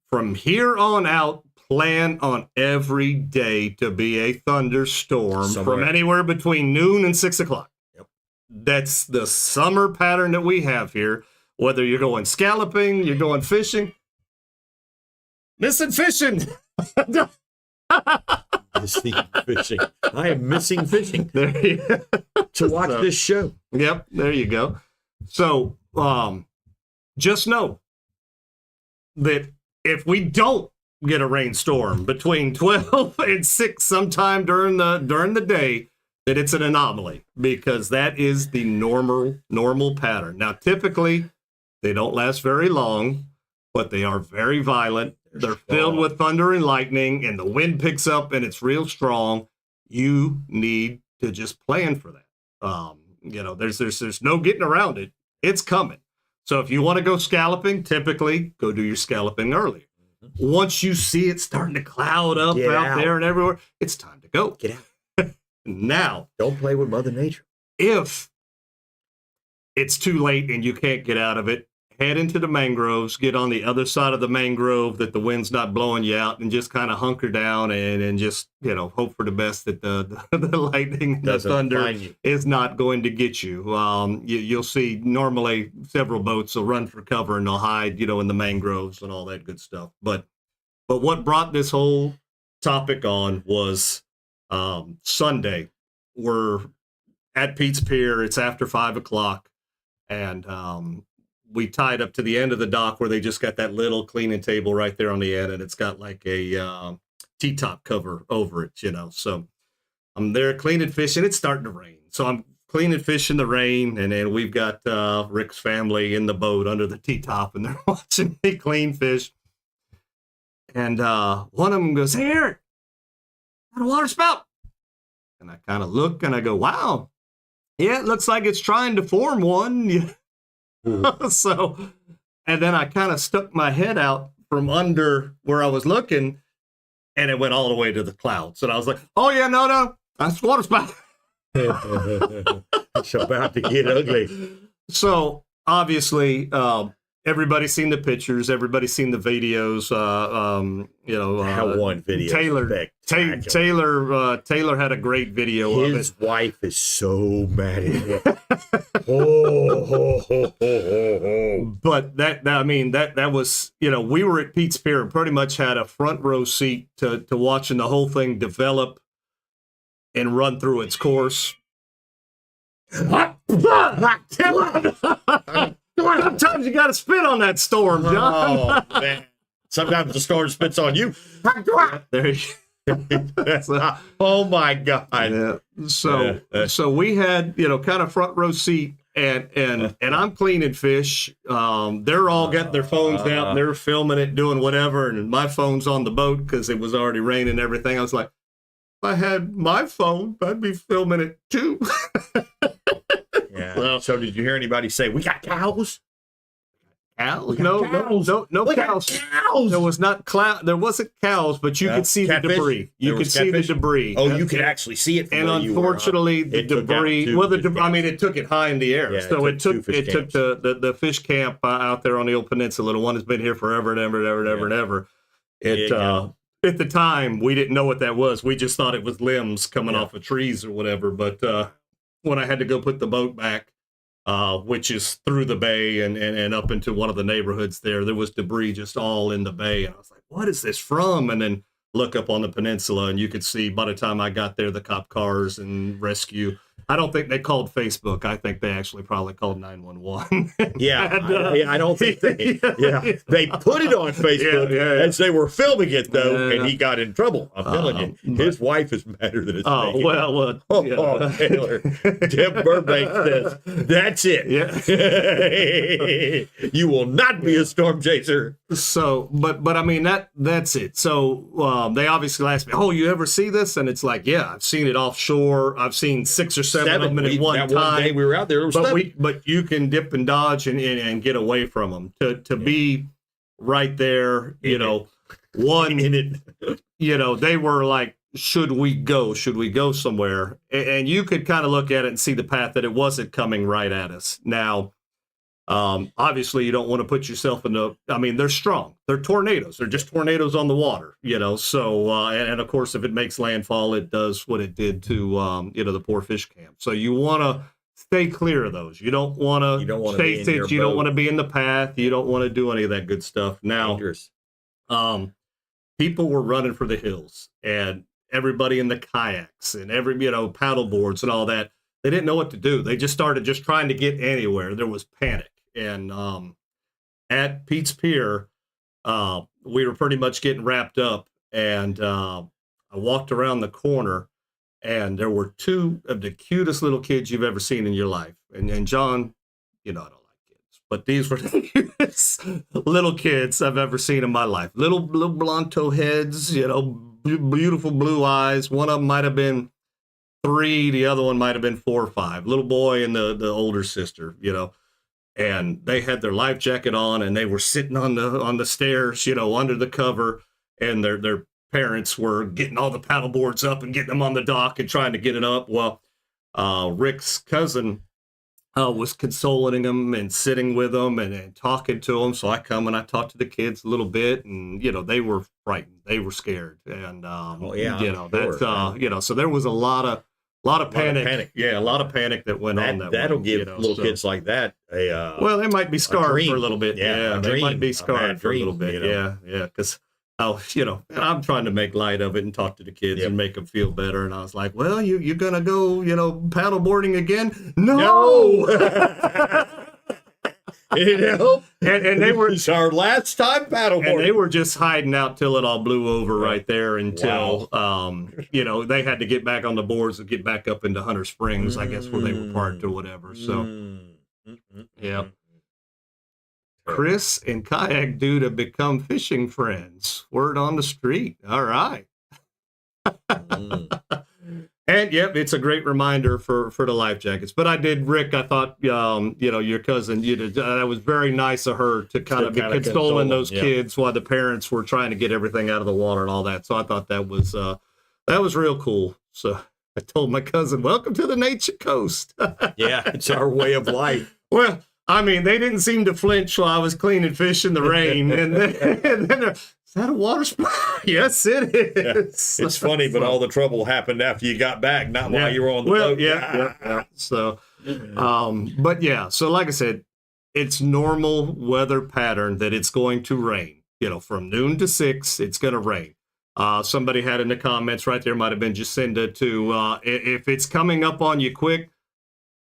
From here on out, plan on every day to be a thunderstorm from anywhere between noon and 6 o'clock. Yep. That's the summer pattern that we have here. Whether you're going scalloping, you're going fishing. Missing fishing. Missing fishing. I am missing fishing There you go. to watch this show. Yep, there you go. So just know that if we don't get a rainstorm between 12 and 6 sometime during the day, that it's an anomaly, because that is the normal pattern. Now, typically, they don't last very long, but they are very violent. They're filled with thunder and lightning, and the wind picks up and it's real strong. You need to just plan for that. There's no getting around it. It's coming. So if you want to go scalloping, typically go do your scalloping earlier. Once you see it starting to cloud up out there and everywhere, it's time to go. Get out. Now, don't play with Mother Nature. If it's too late and you can't get out of it, head into the mangroves, get on the other side of the mangrove that the wind's not blowing you out, and just kind of hunker down and just, hope for the best that the lightning and the thunder is not going to get you. You'll see normally several boats will run for cover and they'll hide, in the mangroves and all that good stuff. But what brought this whole topic on was Sunday. We're at Pete's Pier. It's after 5 o'clock. And we tied up to the end of the dock where they just got that little cleaning table right there on the end, and it's got like a T-top cover over it, So I'm there cleaning fish, and it's starting to rain. So I'm cleaning fish in the rain, and then we've got Rick's family in the boat under the T-top, and they're watching me clean fish. And one of them goes, "Hey, Eric, got a water spout." And I kind of look, and I go, "Wow, yeah, it looks like it's trying to form one." So And then I kind of stuck my head out from under where I was looking, and it went all the way to the clouds. And I was like, oh, yeah, no, that's water spout. It's about to get ugly. So obviously, everybody's seen the pictures, everybody's seen the videos. That one video, Taylor had a great video of it. His wife is so mad at him. But that was, we were at Pete's Pier and pretty much had a front row seat to watching the whole thing develop and run through its course. Sometimes you got to spit on that storm, John. Oh, man. Sometimes the storm spits on you. There you Oh my God. Yeah. So we had, kind of front row seat, and I'm cleaning fish. They're all got their phones out and they're filming it, doing whatever. And my phone's on the boat because it was already raining and everything. I was like, if I had my phone, I'd be filming it too. Yeah. Well, so did you hear anybody say, we got cows? Cows? No cows. There was not there wasn't cows, but you could see the debris. You could see the debris. Oh, you could actually see it. And unfortunately, the debris. Well, it took it high in the air. Yeah, so it took the fish camp out there on the old peninsula. The one that's been here forever and ever. At the time, we didn't know what that was. We just thought it was limbs coming off of trees or whatever. But when I had to go put the boat back, which is through the bay and up into one of the neighborhoods there was debris just all in the bay. And I was like, what is this from? And then look up on the peninsula, and you could see by the time I got there, the cop cars and rescue. I don't think they called Facebook. I think they actually probably called 911. I don't think they. Yeah, they put it on Facebook as they were filming it though, and he got in trouble. I'm telling you, his wife is madder than his. Taylor. Deb Burbank says that's it. Yeah, you will not be a storm chaser. So, but I mean that's it. So they obviously asked me, "Oh, you ever see this?" And it's like, yeah, I've seen it offshore. I've seen 6 or 7 of them at one time. One day we were out there, but you can dip and dodge and get away from them. To be right there, one in it. They were like, should we go somewhere? And you could kind of look at it and see the path that it wasn't coming right at us. Now, obviously you don't want to put yourself they're strong. They're tornadoes. They're just tornadoes on the water, so, and of course, if it makes landfall, it does what it did to, the poor fish camp. So you want to stay clear of those. You don't want to chase it. You don't want to be in the path. You don't want to do any of that good stuff. Now, dangerous. People were running for the hills, and everybody in the kayaks and every, paddle boards and all that. They didn't know what to do. They just started trying to get anywhere. There was panic. And at Pete's Pier, we were pretty much getting wrapped up. And I walked around the corner, and there were 2 of the cutest little kids you've ever seen in your life. And John, I don't like kids, but these were the cutest little kids I've ever seen in my life. Little blonde toe heads, beautiful blue eyes. One of them might have been 3, the other one might have been 4 or 5. Little boy and the older sister, and they had their life jacket on, and they were sitting on the stairs, under the cover, and their parents were getting all the paddle boards up and getting them on the dock and trying to get it up. Well, Rick's cousin was consoling them and sitting with them and talking to them. So I come and I talk to the kids a little bit, and they were frightened, they were scared, and so there was a lot of panic. Yeah, a lot of panic that went on. That'll give little kids like that well, they might be scarred for a little bit. Yeah, they might be scarred for a little bit. Yeah, because and I'm trying to make light of it and talk to the kids and make them feel better. And I was like, well, you're gonna go, paddle boarding again? No. And they were, it's our last time paddleboarding. And they were just hiding out till it all blew over right there until they had to get back on the boards and get back up into Hunter Springs, I guess, where they were parked or whatever. So yeah. Chris and Kayak Dude have become fishing friends. Word on the street. All right. And yep, it's a great reminder for the life jackets. But I did, Rick. I thought, your cousin, that was very nice of her to kind of be consoling those kids while the parents were trying to get everything out of the water and all that. So I thought that was real cool. So I told my cousin, "Welcome to the nature coast." Yeah, it's our way of life. Well, I mean, they didn't seem to flinch while I was cleaning fish in the rain, and then they're, is that a water splash? Yes, it is. Yeah. It's funny, but all the trouble happened after you got back, not while you were on the boat. Yeah. So, but yeah, so like I said, it's normal weather pattern that it's going to rain. From noon to 6, it's going to rain. Somebody had in the comments right there, might have been Jacinda, to if it's coming up on you quick,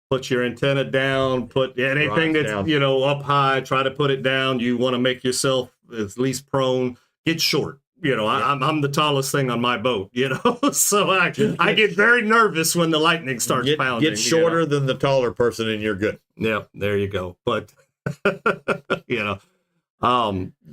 put your antenna down, put anything that's down. Up high, try to put it down. You want to make yourself at least prone. Get short. I'm the tallest thing on my boat, so I get very nervous when the lightning starts pounding. Get shorter than the taller person and you're good. Yeah, there you go. But,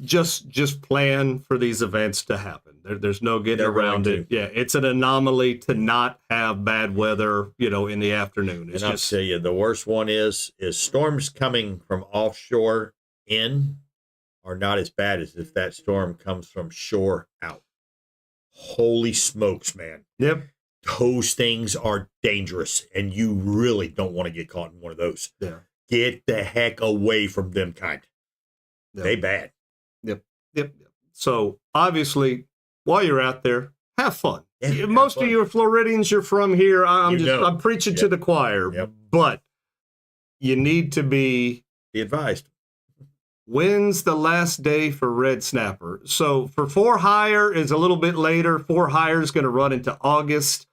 just plan for these events to happen. There's no getting around it. Yeah, it's an anomaly to not have bad weather, in the afternoon. And I'll tell you, the worst one is storms coming from offshore in are not as bad as if that storm comes from shore out. Holy smokes, man. Yep. Those things are dangerous, and you really don't want to get caught in one of those. Yeah. Get the heck away from them kind. Yep. They bad. Yep. So, obviously, while you're out there, have fun. Yeah, Most of you Floridians, you're from here. I'm preaching to the choir, but you need to be advised. When's the last day for red snapper? So for for hire is a little bit later. For hire is going to run into August.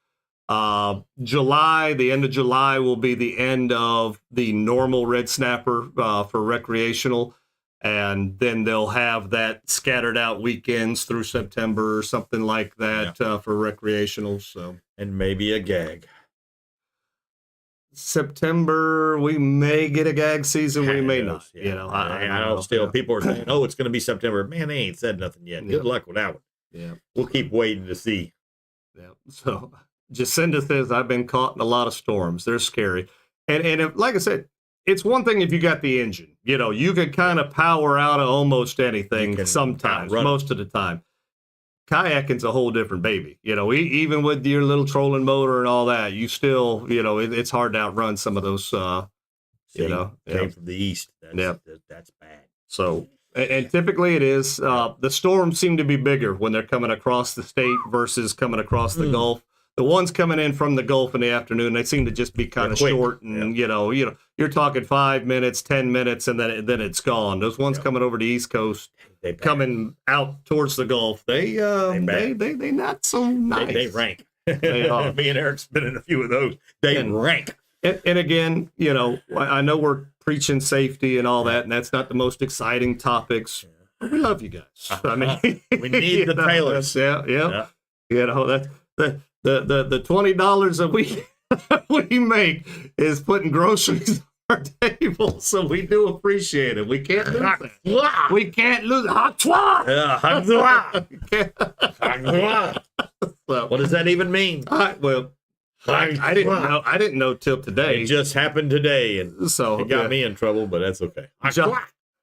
July, the end of July will be the end of the normal red snapper for recreational. And then they'll have that scattered out weekends through September or something like that for recreational. So, and maybe a gag. September, we may get a gag season, we may not. I don't still. People are saying, "Oh, it's going to be September." Man, they ain't said nothing yet. Good luck with that one. Yeah, we'll keep waiting to see. Yeah. So, Jacinda says, "I've been caught in a lot of storms. They're scary." And if, like I said, it's one thing if you got the engine. You can kind of power out of almost anything sometimes, most of the time. Kayaking's a whole different baby. Even with your little trolling motor and all that, you still, it's hard to outrun some of those, came from the east. That's bad. So, and typically it is, the storms seem to be bigger when they're coming across the state versus coming across the Gulf. The ones coming in from the Gulf in the afternoon, they seem to just be kind of short, and you're talking 5 minutes, 10 minutes, and then it's gone. Those ones coming over the East Coast, coming out towards the Gulf, they not so nice. They rank. Me and Eric's been in a few of those. They rank. And again, I know we're preaching safety and all that, and that's not the most exciting topics. But we love you guys. I mean, we need the trailers. Yeah. That's the $20 a week we make is putting groceries on our table, so we do appreciate it. We can't lose that. We can't lose it. So, what does that even mean? I didn't know till today. It just happened today, and so it got me in trouble, but that's okay.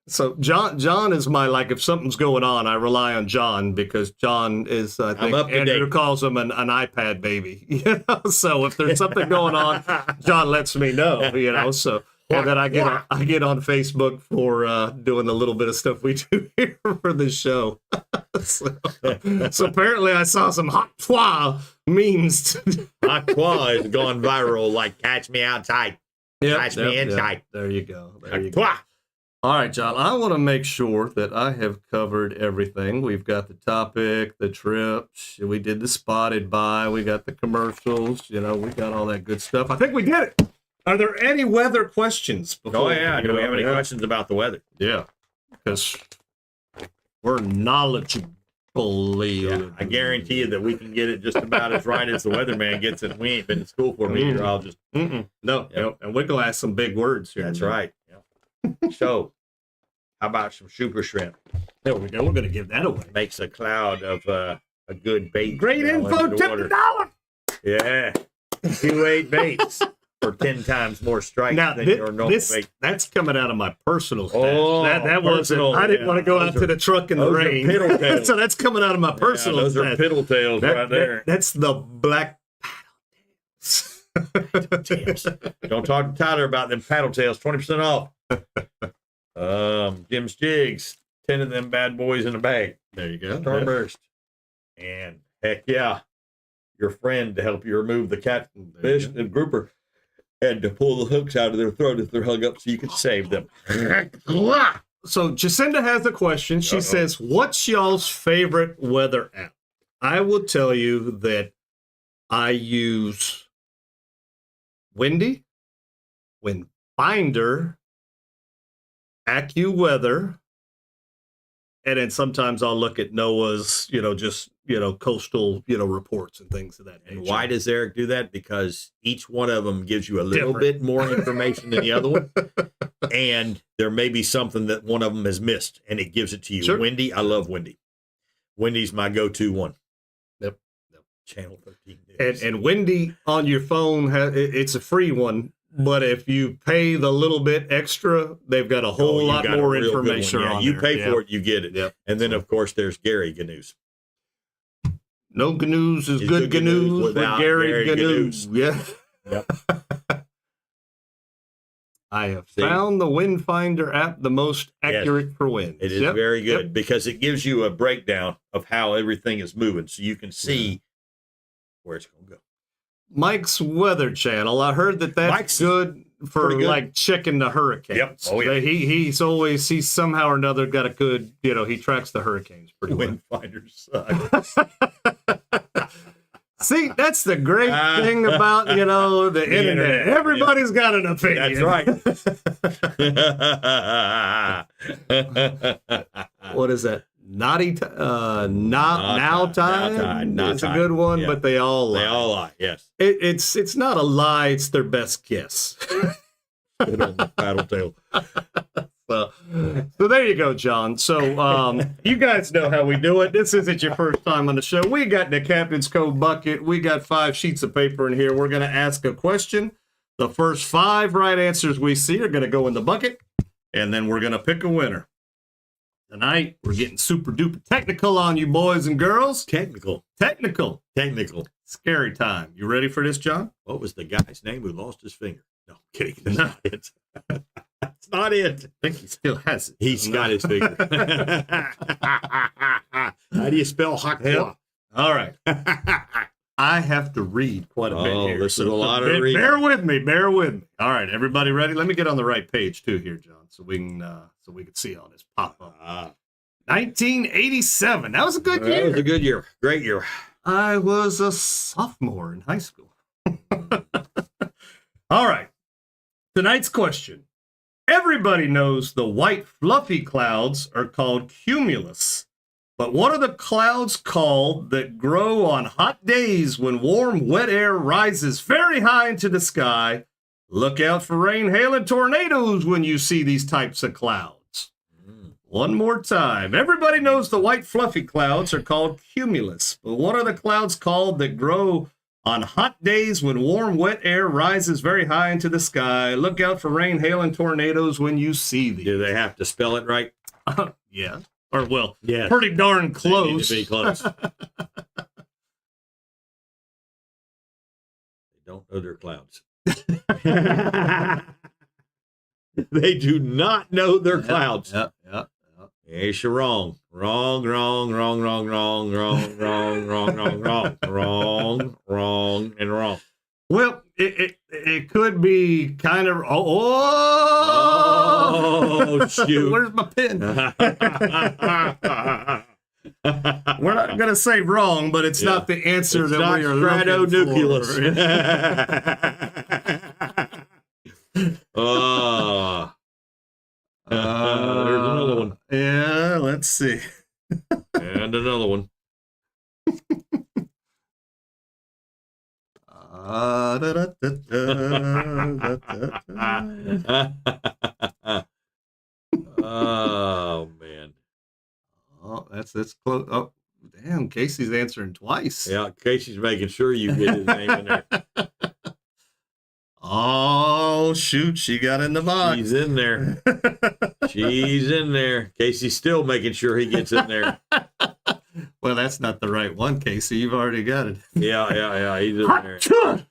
So John is if something's going on, I rely on John because John is, I think Andrew calls him an iPad baby. So if there's something going on, John lets me know. So and then I get on Facebook for doing the little bit of stuff we do here for the show. So apparently I saw some hot twa memes. Hot twa has gone viral like catch me outside. Catch me inside. There you go. All right, John, I want to make sure that I have covered everything. We've got the topic, the trips, we did the spotted by, we got the commercials, we got all that good stuff. I think we did it. Are there any weather questions? Do we have any questions about the weather? Yeah, because we're knowledgeable. I guarantee you that we can get it just about as right as the weatherman gets it. We ain't been to school for me, or I'll just... No, and we're going to ask some big words here. That's right. So, how about some super shrimp? There we go. We're going to give that away. Makes a cloud of a good bait. Great info, tip the dollar. Yeah. 2-8 baits for 10 times more strikes Now, than your normal bait. that's coming out of my personal stash. Oh, that wasn't. personal, I didn't yeah. want to go Those out to the truck in the those are rain. piddle tails. So that's coming out of my personal Those are stash. piddle tails right there. That's the black paddle tails. Don't talk to Tyler about them paddle tails. 20% off. Jim's Jigs. 10 of them bad boys in a bag. There you go. Starburst. And heck yeah, your friend to help you remove the catfish and grouper and to pull the hooks out of their throat if they're hung up so you can save them. So Jacinda has a question. She says, what's y'all's favorite weather app? I will tell you that I use Windy, Windfinder, AccuWeather, and then sometimes I'll look at NOAA's, coastal, reports and things of that nature. And why does Eric do that? Because each one of them gives you a little bit more information than the other one. And there may be something that one of them has missed, and it gives it to you. Sure. Windy, I love Windy. Windy's my go-to one. Yep. Channel 13. And Windy on your phone, it's a free one. But if you pay the little bit extra, they've got a whole lot more information on you there. pay for it, you get it. Yep. And then, of course, there's Gary Ganoos. No Ganoos is good Ganoos with Gary Ganoos. Yeah. Yep. I have found the Windfinder app the most accurate for winds. It is very good because it gives you a breakdown of how everything is moving so you can see where it's going to go. Mike's Weather Channel. I heard that's Mike's good for good. like checking the hurricanes. Yep. Oh, yeah. He's somehow or another got a good, he tracks the hurricanes pretty well. Windfinders suck. See, that's the great thing about, the internet. Everybody's got an opinion. That's right. What is that? Now time. It's a good one, yeah. but they all lie. They all lie, yes. It's not a lie, it's their best guess. Good on the paddle tail. So there you go, John. So you guys know how we do it. This isn't your first time on the show. We got the Captain's Cove bucket. We got 5 sheets of paper in here. We're going to ask a question. The first 5 right answers we see are going to go in the bucket, and then we're going to pick a winner. Tonight, we're getting super duper technical on you boys and girls. Technical. Scary time. You ready for this, John? What was the guy's name who lost his finger? No, I'm kidding. That's not it. That's not it. I think he still has it. He's got his finger. How do you spell Hakwa? All right. I have to read quite a bit here. This is a lot of reading. Bear with me. All right, everybody ready? Let me get on the right page too here, John, so we can see all this pop up. 1987. That was a good year. That was a good year. Great year. I was a sophomore in high school. All right. Tonight's question. Everybody knows the white fluffy clouds are called cumulus. But what are the clouds called that grow on hot days when warm, wet air rises very high into the sky? Look out for rain, hail, and tornadoes when you see these types of clouds. One more time. Everybody knows the white fluffy clouds are called cumulus. But what are the clouds called that grow on hot days when warm, wet air rises very high into the sky? Look out for rain, hail, and tornadoes when you see these. Do they have to spell it right? Yeah. Or, well, yes. Pretty darn close. They need to be close. They don't know their clouds. They do not know their clouds. Yeah. Yes, you're wrong. Wrong, and wrong. Well, it could be kind of. Oh, shoot. Where's my pen? We're not going to say wrong, but it's not the answer that we are stratonucleus. looking for. There's another one. Yeah, let's see. And another one. Oh, man. Oh, that's close. Oh, damn, Casey's answering twice. Yeah, Casey's making sure you get his name in there. Oh, shoot. She got in the box. She's in there. She's in there. Casey's still making sure he gets in there. Well, that's not the right one, Casey. You've already got it. Yeah. He's in there.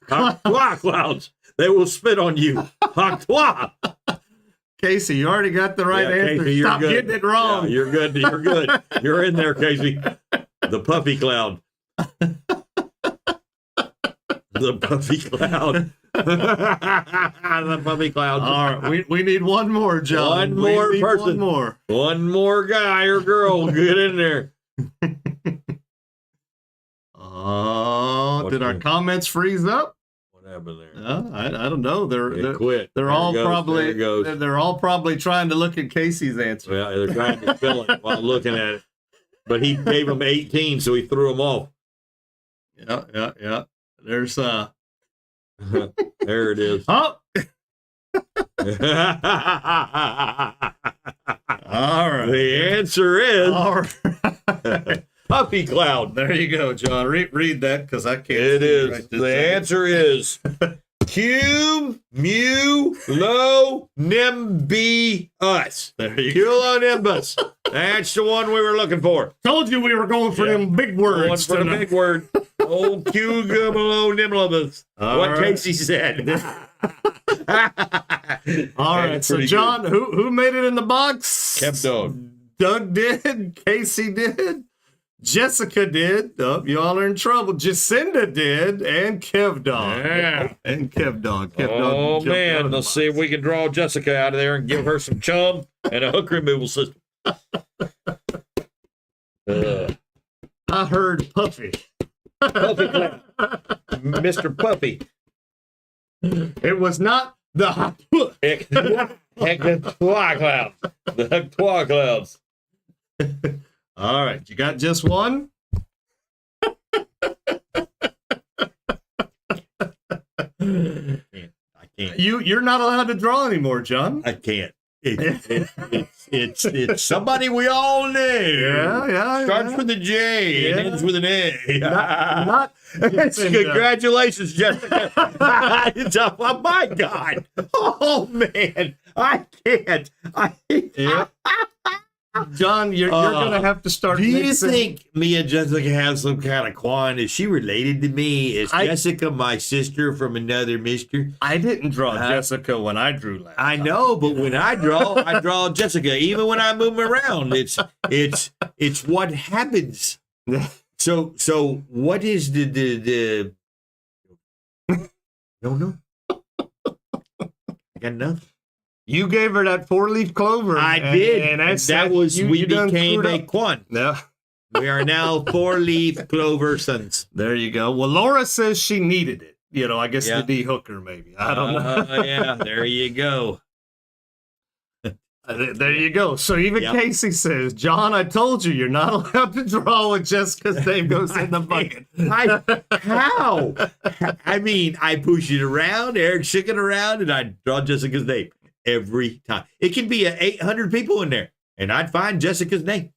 Hakwa clouds. They will spit on you. Hakwa. Casey, you already got the right answer. Casey, Stop good. getting it wrong. Yeah, you're good. You're good. You're in there, Casey. The puffy cloud. The puffy cloud. The puffy cloud. All right, we need one more, John. One more we need person. One more guy or girl. Get in there. Oh, did our comments freeze up? What happened there? I don't know. They're quit. They're There all it goes. probably There it goes. they're all probably trying to look at Casey's answer. Yeah, they're trying to fill it while looking at it. But he gave them 18, so he threw them off. Yeah. There's There it is. Oh, all right. The answer is All right. puffy cloud. There you go, John. Read that because I can't. It see is. right this The second. answer is cumulonimbus. There you go. Cumulonimbus. That's the one we were looking for. Told you we were going for them big One words. for the tonight. big word. Old cumulonimbus. All What right. Casey said. All right. That's So, pretty John, who made it in the box? Kept dog. Doug did. Casey did. Jessica did. Oh, y'all are in trouble. Jacinda did. And Kev Dog. Yeah. And Kev Dog. Kev Dog Oh, jumped out man. of the Let's see if we can draw Jessica out of there and give her some chum and a hook removal system. I heard Puffy. Puffy Cloud. Mr. Puffy. It was not the Heck, the Twa clouds. The Twa clouds. All right, you got just one? I can't. You're not allowed to draw anymore, John. I can't. It's somebody we all know. Yeah. Starts with a J and Yeah. ends with an A. Not Congratulations, Jessica. Oh, my God. Oh, man. I can't. Yeah. John, you're gonna have to start. Do you mixing- think me and Jessica have some kind of quan? Is she related to me? Is Jessica my sister from another mister? I didn't draw Jessica when I drew last. I know, but when I draw Jessica. Even when I move 'em around, it's what happens. So what is the don't know. I got nothing. You gave her that 4-leaf clover. I did, and that was we you done became screwed a up. quan. No. We are now 4-leaf clover sons. There you go. Well, Laura says she needed it. I guess Yeah. the de-hooker maybe. I don't know. Yeah, there you go. There you go. So even Yep. Casey says, John, I told you, you're not allowed to draw when Jessica's name goes in the bucket. How? I mean, I push it around, Eric shook it around, and I draw Jessica's name every time. It can be 800 people in there, and I'd find Jessica's name.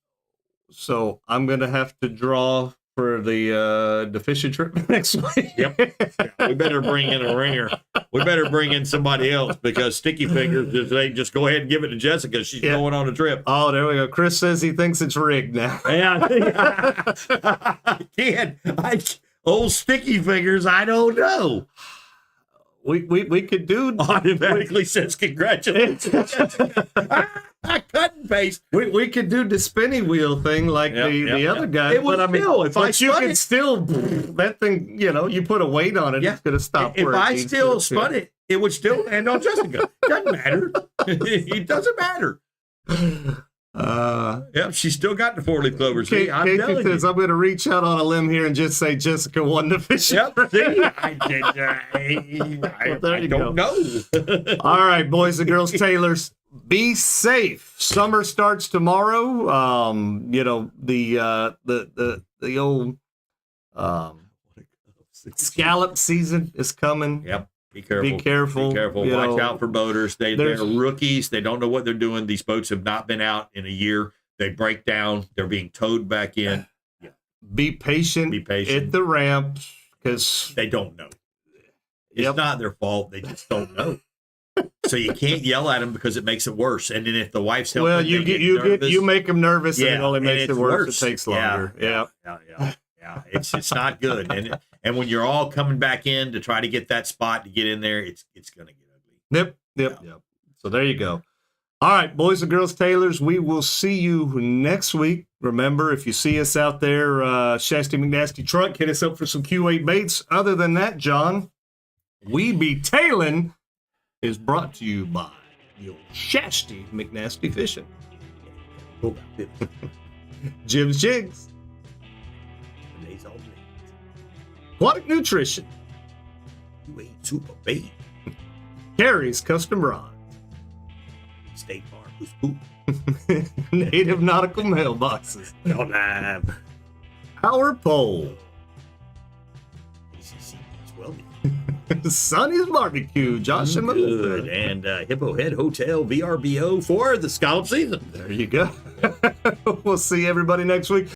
So I'm going to have to draw for the fishing trip next week. Yep. We better bring in a ringer. We better bring in somebody else because Sticky Fingers, if they just go ahead and give it to Jessica, she's Yeah. going on a trip. Oh, there we go. Chris says he thinks it's rigged now. Yeah, I can't. Old Sticky Fingers, I don't know. We could do Automatically says congratulations. Cut and paste. we could do the spinny wheel thing like the other guy. It would but I mean, still, if I but you spun can it- still that thing. You put a weight on it, Yeah. it's gonna stop. If where it I needs still to. spun it, it would still land on Jessica. Doesn't matter. It doesn't matter. Yep, she's still got the 4-leaf clover. See, I'm Casey telling says you. I'm going to reach out on a limb here and just say Jessica won the fishing. Yep, trip. see, I there you don't know. All right, boys and girls, tailors, be safe. Summer starts tomorrow. The old scallop season is coming. Yep. Be careful. Be careful. Be careful. You Watch know, out for boaters. They're rookies. They don't know what they're doing. These boats have not been out in a year. They break down. They're being towed back in. Be patient. Be patient. At the ramp because They don't know. It's not their fault. They just don't know. So you can't yell at them because it makes it worse. And then if the wife's helping, Well, you make them nervous, and it only makes it worse. It takes longer. Yeah. It's not good. And when you're all coming back in to try to get that spot to get in there, it's going to get ugly. Yep. So there you go. All right, boys and girls, tailors, we will see you next week. Remember, if you see us out there, Shasty McNasty Truck, hit us up for some Q8 baits. Other than that, John, We Be Tailing is brought to you by the old Shasty McNasty Fishing. Jim's Jigs. Filletzall Blades. Aquatic Nutrition. You ain't super bait. Karrie's Custom Rod. State Farm was cool. Native Nautical Mailboxes. No lamb. Power Pole. ACC as well. Sonny's Barbecue. Josh and Good. Melissa. And Hippo Head Hotel VRBO for the scallop season. There you go. We'll see everybody next week.